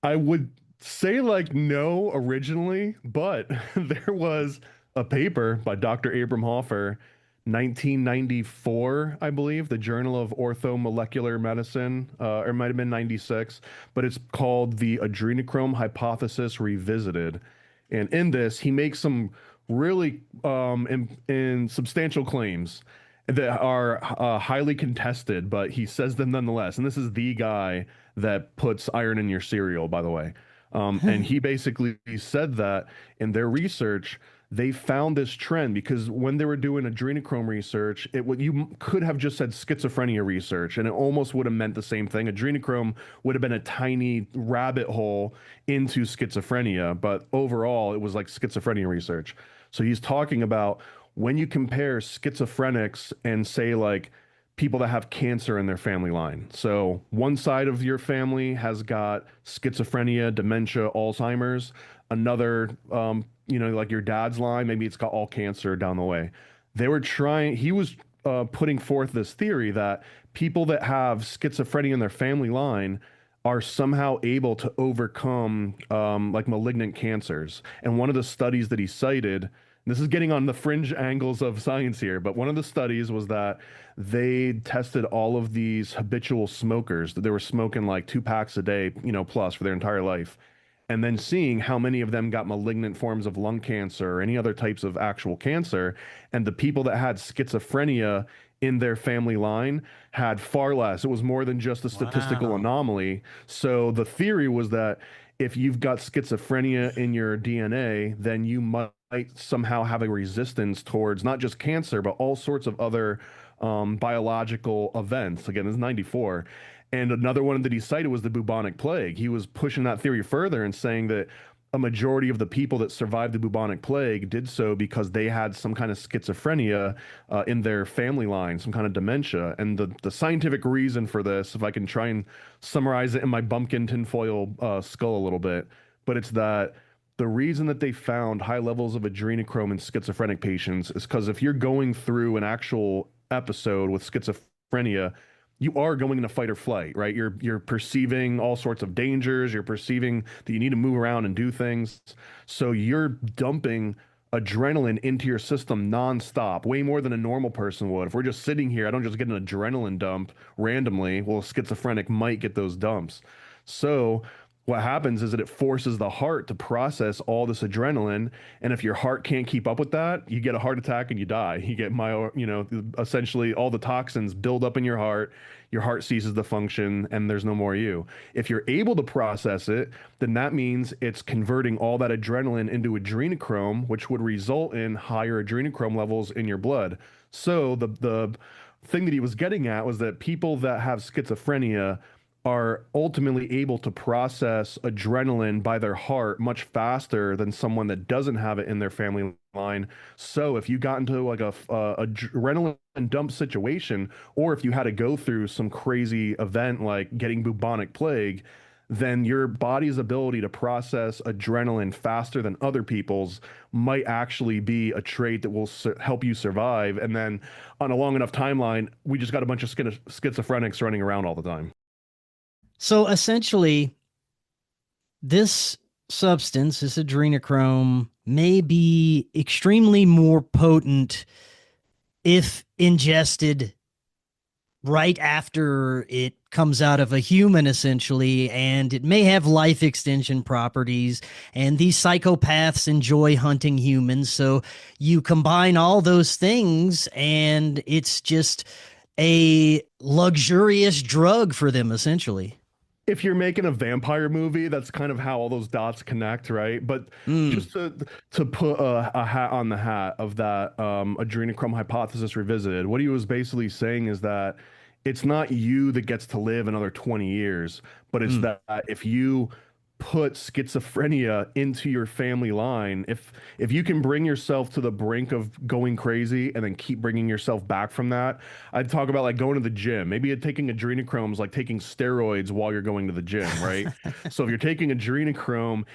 I would say like no originally, but there was a paper by Dr. Abram Hoffer, 1994, I believe, the Journal of Orthomolecular Medicine, or it might have been 96, but it's called the Adrenochrome Hypothesis Revisited. And in this, he makes some really in substantial claims that are highly contested, but he says them nonetheless. And this is the guy that puts iron in your cereal, by the way. And he basically said that in their research, they found this trend because when they were doing adrenochrome research, you could have just said schizophrenia research, and it almost would have meant the same thing. Adrenochrome would have been a tiny rabbit hole into schizophrenia, but overall, it was like schizophrenia research. So he's talking about when you compare schizophrenics and say like people that have cancer in their family line. So one side of your family has got schizophrenia, dementia, Alzheimer's. Another, like your dad's line, maybe it's got all cancer down the way. He was putting forth this theory that people that have schizophrenia in their family line are somehow able to overcome like malignant cancers. And one of the studies that he cited, this is getting on the fringe angles of science here, but one of the studies was that they tested all of these habitual smokers that they were smoking like 2 packs a day, plus for their entire life, and then seeing how many of them got malignant forms of lung cancer or any other types of actual cancer. And the people that had schizophrenia in their family line had far less. It was more than just a statistical anomaly. So the theory was that if you've got schizophrenia in your DNA, then you might somehow have a resistance towards not just cancer, but all sorts of other biological events. Again, this is 94. And another one that he cited was the bubonic plague. He was pushing that theory further and saying that a majority of the people that survived the bubonic plague did so because they had some kind of schizophrenia in their family line, some kind of dementia. And the scientific reason for this, if I can try and summarize it in my bumpkin tinfoil skull a little bit, but it's that the reason that they found high levels of adrenochrome in schizophrenic patients is because if you're going through an actual episode with schizophrenia, you are going into fight or flight, right? You're perceiving all sorts of dangers. You're perceiving that you need to move around and do things. So you're dumping adrenaline into your system nonstop, way more than a normal person would. If we're just sitting here, I don't just get an adrenaline dump randomly. Well, a schizophrenic might get those dumps. So what happens is that it forces the heart to process all this adrenaline. And if your heart can't keep up with that, you get a heart attack and you die. You get essentially all the toxins build up in your heart ceases to function, and there's no more you. If you're able to process it, then that means it's converting all that adrenaline into adrenochrome, which would result in higher adrenochrome levels in your blood. So the thing that he was getting at was that people that have schizophrenia are ultimately able to process adrenaline by their heart much faster than someone that doesn't have it in their family line. So if you got into like a adrenaline dump situation, or if you had to go through some crazy event like getting bubonic plague, then your body's ability to process adrenaline faster than other people's might actually be a trait that will help you survive. And then on a long enough timeline, we just got a bunch of schizophrenics running around all the time. So essentially, this substance, this adrenochrome, may be extremely more potent if ingested right after it comes out of a human, essentially, and it may have life extension properties, and these psychopaths enjoy hunting humans. So you combine all those things, and it's just a luxurious drug for them, essentially. If you're making a vampire movie, that's kind of how all those dots connect, right? But just to put a hat on the hat of that adrenochrome hypothesis revisited, what he was basically saying is that it's not you that gets to live another 20 years, but it's that if you put schizophrenia into your family line, if you can bring yourself to the brink of going crazy and then keep bringing yourself back from that, I'd talk about like going to the gym. Maybe taking adrenochrome is like taking steroids while you're going to the gym, right? So if you're taking adrenochrome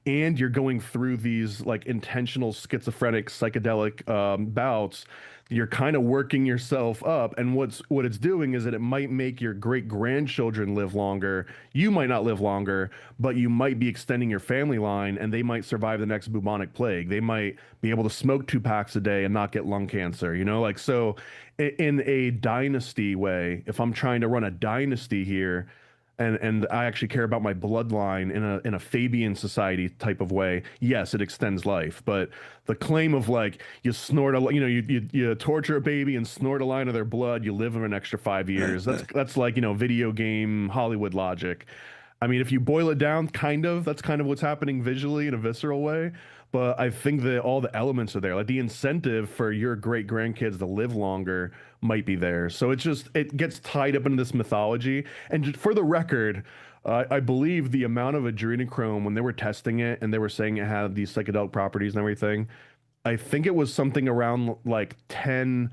and you're going through these like intentional schizophrenic psychedelic bouts, you're kind of working yourself up. And what it's doing is that it might make your great grandchildren live longer. You might not live longer, but you might be extending your family line, and they might survive the next bubonic plague. They might be able to smoke 2 packs a day and not get lung cancer, like so in a dynasty way, if I'm trying to run a dynasty here, and I actually care about my bloodline in a Fabian society type of way, yes, it extends life. But the claim of like you snort you torture a baby and snort a line of their blood, you live for an extra 5 years. That's like video game Hollywood logic. I mean, if you boil it down, that's kind of what's happening visually in a visceral way. But I think that all the elements are there. Like the incentive for your great grandkids to live longer might be there. So it gets tied up into this mythology. And just for the record, I believe the amount of adrenochrome when they were testing it and they were saying it had these psychedelic properties and everything, I think it was something around like 10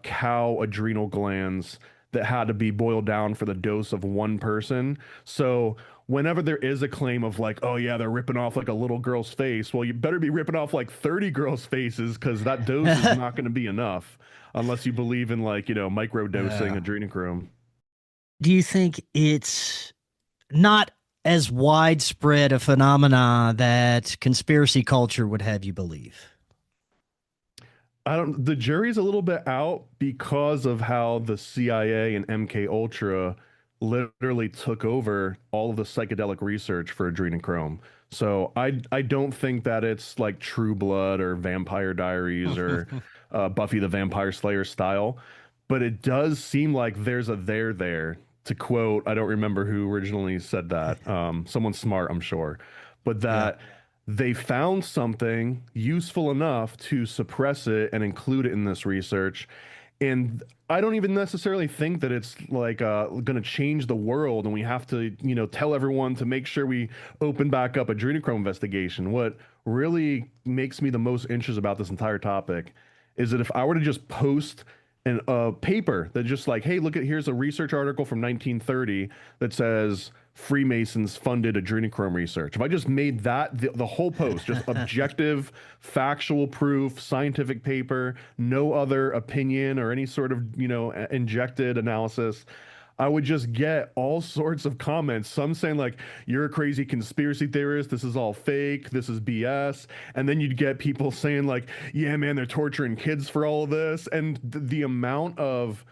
cow adrenal glands that had to be boiled down for the dose of one person. So whenever there is a claim of like, oh yeah, they're ripping off like a little girl's face, well, you better be ripping off like 30 girls' faces because that dose is not going to be enough unless you believe in like, microdosing adrenochrome. Do you think it's not as widespread a phenomena that conspiracy culture would have you believe? The jury's a little bit out because of how the CIA and MK Ultra literally took over all of the psychedelic research for adrenochrome. So I don't think that it's like True Blood or Vampire Diaries or Buffy the Vampire Slayer style, but it does seem like there's a there. To quote, I don't remember who originally said that. Someone smart, I'm sure, but that they found something useful enough to suppress it and include it in this research. And I don't even necessarily think that it's like going to change the world and we have to, tell everyone to make sure we open back up adrenochrome investigation. What really makes me the most interested about this entire topic is that if I were to just post a paper that just like, hey, here's a research article from 1930 that says Freemasons funded adrenochrome research. If I just made that the whole post, just objective, factual proof, scientific paper, no other opinion or any sort of, injected analysis, I would just get all sorts of comments. Some saying like, you're a crazy conspiracy theorist. This is all fake. This is BS. And then you'd get people saying like, yeah, man, they're torturing kids for all of this. And the amount of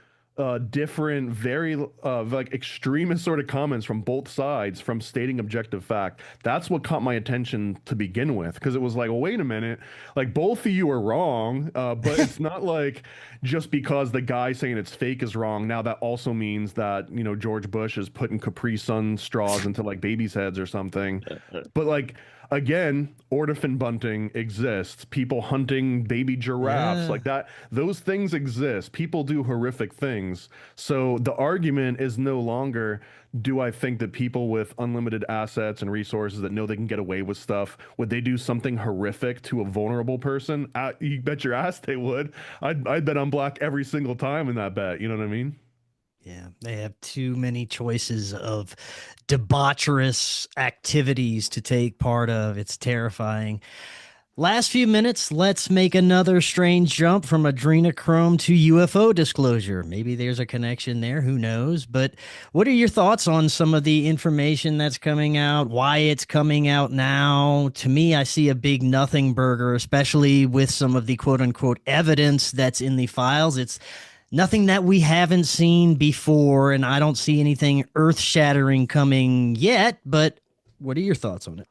different, very like extremist sort of comments from both sides from stating objective fact. That's what caught my attention to begin with, because it was like, well, wait a minute, like both of you are wrong, but it's not like just because the guy saying it's fake is wrong. Now that also means that George Bush is putting Capri Sun straws into like babies' heads or something. But like again, ornament bunting exists. People hunting baby giraffes like that. Those things exist. People do horrific things. So the argument is no longer, do I think that people with unlimited assets and resources that know they can get away with stuff, would they do something horrific to a vulnerable person? You bet your ass they would. I'd bet on black every single time in that bet. You know what I mean? Yeah, they have too many choices of debaucherous activities to take part of. It's terrifying. Last few minutes, let's make another strange jump from adrenochrome to UFO disclosure. Maybe there's a connection there, who knows? But what are your thoughts on some of the information that's coming out, why it's coming out now? To me, I see a big nothing burger, especially with some of the quote unquote evidence that's in the files. It's nothing that we haven't seen before, and I don't see anything earth-shattering coming yet, but what are your thoughts on it?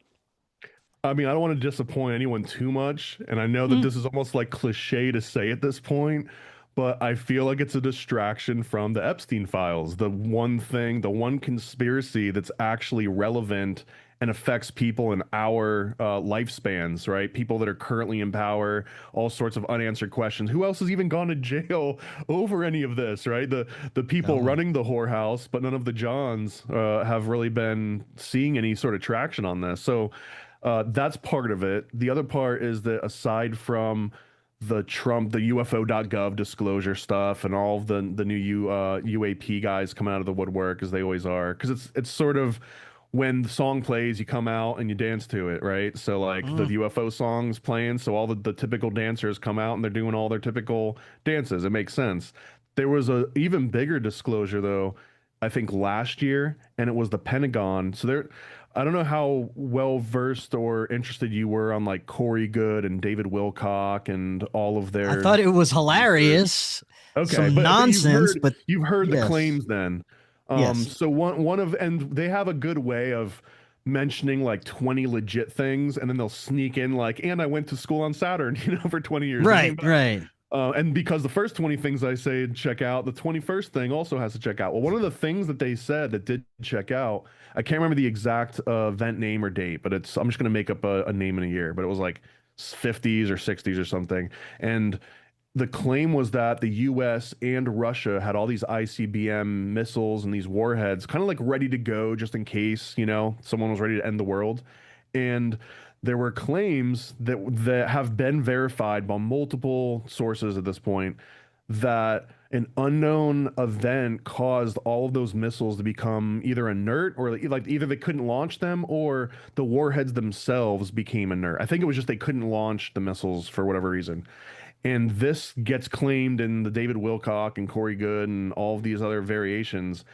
I mean, I don't want to disappoint anyone too much, and I know that this is almost like cliche to say at this point, but I feel like it's a distraction from the Epstein files, the one conspiracy that's actually relevant and affects people in our lifespans, right? People that are currently in power, all sorts of unanswered questions. Who else has even gone to jail over any of this, right? The people running the whorehouse, but none of the Johns have really been seeing any sort of traction on this. So that's part of it. The other part is that aside from the UFO.gov disclosure stuff and all of the new UAP guys coming out of the woodwork, as they always are, because it's sort of, when the song plays, you come out and you dance to it, right? So like the UFO song's playing, so all the typical dancers come out and they're doing all their typical dances. It makes sense. There was a even bigger disclosure though, I think last year, and it was the Pentagon. So I don't know how well versed or interested you were on like Corey Good and David Wilcock and all of their. I thought it was hilarious. Okay, Some but nonsense, but you've heard the yes. claims then. Yes. So and they have a good way of mentioning like 20 legit things, and then they'll sneak in like, and I went to school on Saturn, for 20 years. Right. And because the first 20 things I say check out, the 21st thing also has to check out. Well, one of the things that they said that did check out, I can't remember the exact event name or date, but I'm just going to make up a name in a year, but it was like 50s or 60s or something. And the claim was that the US and Russia had all these ICBM missiles and these warheads kind of like ready to go just in case, someone was ready to end the world. And there were claims that have been verified by multiple sources at this point that an unknown event caused all of those missiles to become either inert or like either they couldn't launch them or the warheads themselves became inert. I think it was just they couldn't launch the missiles for whatever reason. And this gets claimed in the David Wilcock and Corey Good and all of these other variations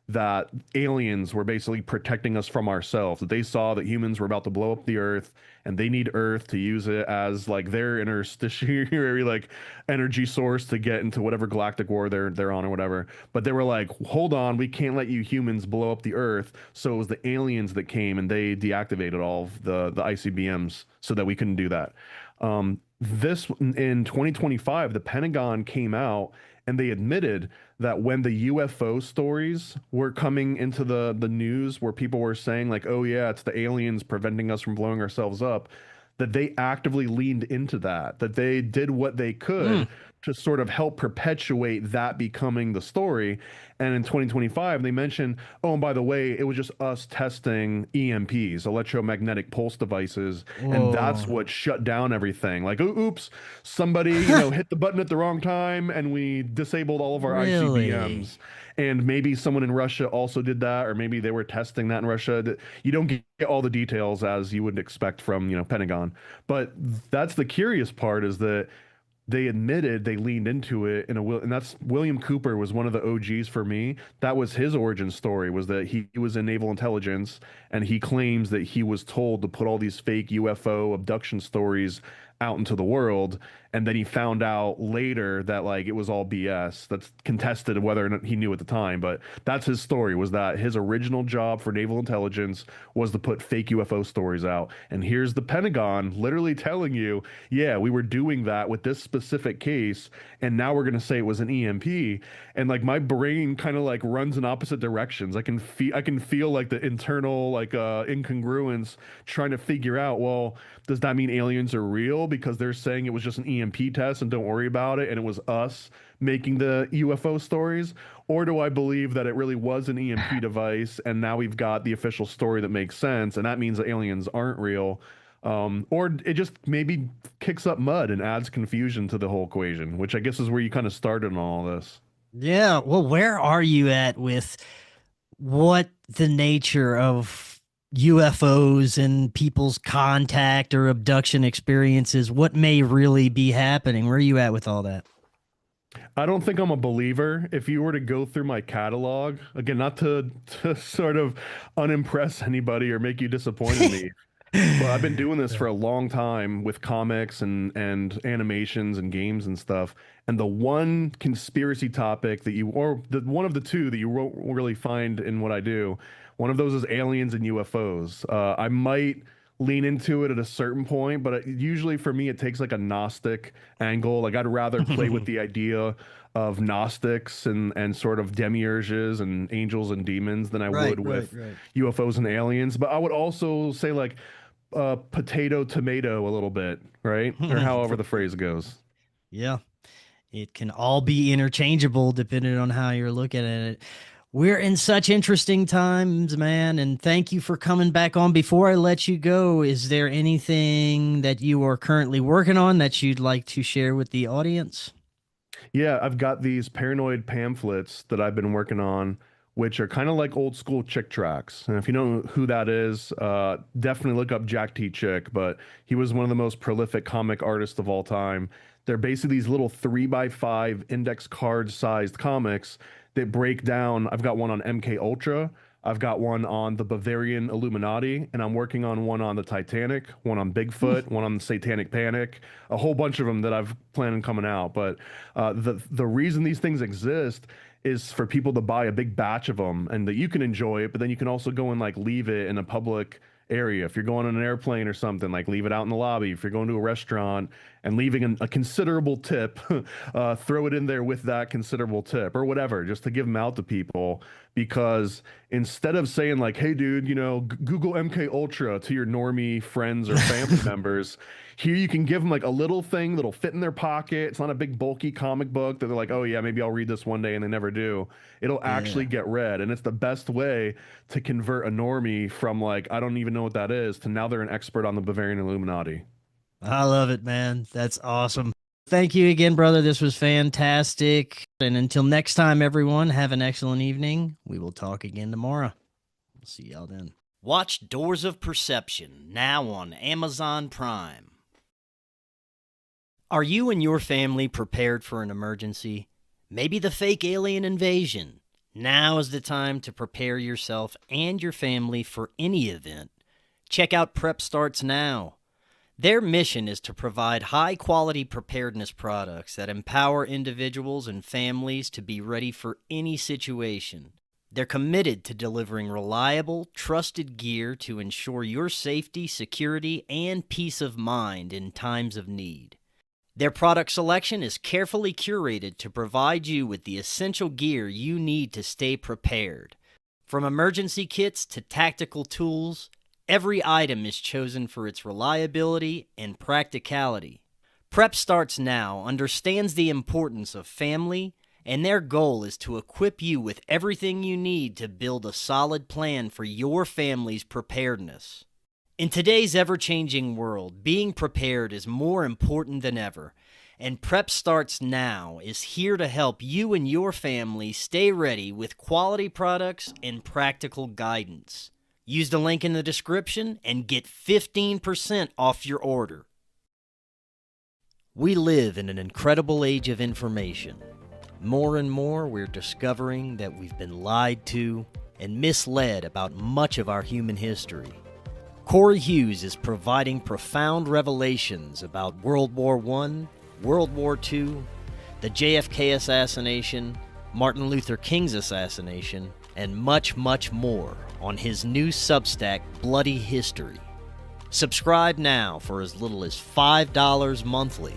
that aliens were basically protecting us from ourselves, that they saw that humans were about to blow up the Earth and they need Earth to use it as like their interstitiary like energy source to get into whatever galactic war they're on or whatever. But they were like, hold on, we can't let you humans blow up the Earth. So it was the aliens that came and they deactivated all of the ICBMs so that we couldn't do that. This in 2025, the Pentagon came out and they admitted that when the UFO stories were coming into the news, where people were saying like, "Oh yeah, it's the aliens preventing us from blowing ourselves up," that they actively leaned into that, that they did what they could to sort of help perpetuate that becoming the story. And in 2025, they mentioned, oh, and by the way, it was just us testing EMPs, electromagnetic pulse devices, and that's Whoa. what shut down everything. Like, oops, somebody, hit the button at the wrong time, and we disabled all of our Really? ICBMs. And maybe someone in Russia also did that, or maybe they were testing that in Russia. You don't get all the details as you would expect from, Pentagon. But that's the curious part is that they admitted they leaned into it and that's William Cooper was one of the OGs for me. That was his origin story, was that he was in naval intelligence and he claims that he was told to put all these fake UFO abduction stories out into the world, and then he found out later that like it was all BS. That's contested whether or not he knew at the time, but that's his story, was that his original job for naval intelligence was to put fake UFO stories out. And here's the Pentagon literally telling you, yeah, we were doing that with this specific case, and now we're going to say it was an EMP. And like my brain kind of like runs in opposite directions. I can feel like the internal like incongruence trying to figure out, well, does that mean aliens are real because they're saying it was just an EMP test and don't worry about it and it was us making the UFO stories? Or do I believe that it really was an EMP device and now we've got the official story that makes sense and that means that aliens aren't real? Or it just maybe kicks up mud and adds confusion to the whole equation, which I guess is where you kind of started on all this. Yeah. Well, where are you at with what the nature of UFOs and people's contact or abduction experiences, what may really be happening? Where are you at with all that? I don't think I'm a believer. If you were to go through my catalog, again, not to sort of unimpress anybody or make you disappointed in me, but I've been doing this for a long time with comics and animations and games and stuff. And the one conspiracy topic that or the one of the two that you won't really find in what I do, one of those is aliens and UFOs. I might lean into it at a certain point, but usually for me, it takes like a Gnostic angle. Like I'd rather play with the idea of Gnostics and sort of demiurges and angels and demons than I Right, would right, with right. UFOs and aliens. But I would also say like potato tomato a little bit, right? Or however the phrase goes. Yeah, it can all be interchangeable depending on how you're looking at it. We're in such interesting times, man, and thank you for coming back on. Before I let you go, is there anything that you are currently working on that you'd like to share with the audience? Yeah, I've got these paranoid pamphlets that I've been working on, which are kind of like old school Chick tracks. And if you know who that is, definitely look up Jack T. Chick, but he was one of the most prolific comic artists of all time. They're basically these little 3x5 index card sized comics that break down. I've got one on MK Ultra. I've got one on the Bavarian Illuminati, and I'm working on one on the Titanic, one on Bigfoot, one on the Satanic Panic, a whole bunch of them that I've planned on coming out. But the reason these things exist is for people to buy a big batch of them, and that you can enjoy it, but then you can also go and like leave it in a public area. If you're going on an airplane or something, like leave it out in the lobby. If you're going to a restaurant and leaving a considerable tip, throw it in there with that considerable tip or whatever, just to give them out to people. Because instead of saying like, hey dude, you know, Google MK Ultra to your normie friends or family members, here you can give them like a little thing that'll fit in their pocket. It's not a big bulky comic book that they're like, oh yeah, maybe I'll read this one day, and they never do. It'll actually get read, and it's the best way to convert a normie from like, I don't even know what that is, to now they're an expert on the Bavarian Illuminati. I love it, man. That's awesome. Thank you again, brother. This was fantastic. And until next time, everyone, have an excellent evening. We will talk again tomorrow. We'll see y'all then. Watch Doors of Perception, now on Amazon Prime. Are you and your family prepared for an emergency? Maybe the fake alien invasion? Now is the time to prepare yourself and your family for any event. Check out Prep Starts Now. Their mission is to provide high-quality preparedness products that empower individuals and families to be ready for any situation. They're committed to delivering reliable, trusted gear to ensure your safety, security, and peace of mind in times of need. Their product selection is carefully curated to provide you with the essential gear you need to stay prepared. From emergency kits to tactical tools, every item is chosen for its reliability and practicality. Prep Starts Now understands the importance of family, and their goal is to equip you with everything you need to build a solid plan for your family's preparedness. In today's ever-changing world, being prepared is more important than ever, and Prep Starts Now is here to help you and your family stay ready with quality products and practical guidance. Use the link in the description and get 15% off your order. We live in an incredible age of information. More and more, we're discovering that we've been lied to and misled about much of our human history. Cory Hughes is providing profound revelations about World War I, World War II, the JFK assassination, Martin Luther King's assassination, and much, much more on his new Substack, Bloody History. Subscribe now for as little as $5 monthly.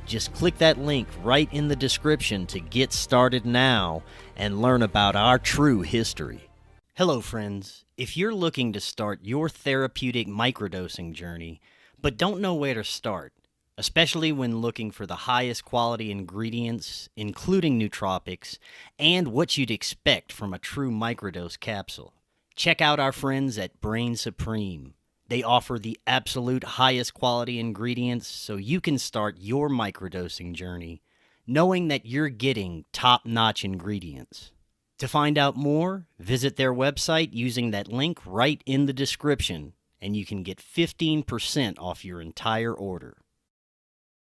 Just click that link right in the description to get started now and learn about our true history. Hello, friends. If you're looking to start your therapeutic microdosing journey, but don't know where to start, especially when looking for the highest quality ingredients, including nootropics, and what you'd expect from a true microdose capsule, check out our friends at Brainsupreme. They offer the absolute highest quality ingredients so you can start your microdosing journey knowing that you're getting top-notch ingredients. To find out more, visit their website using that link right in the description, and you can get 15% off your entire order.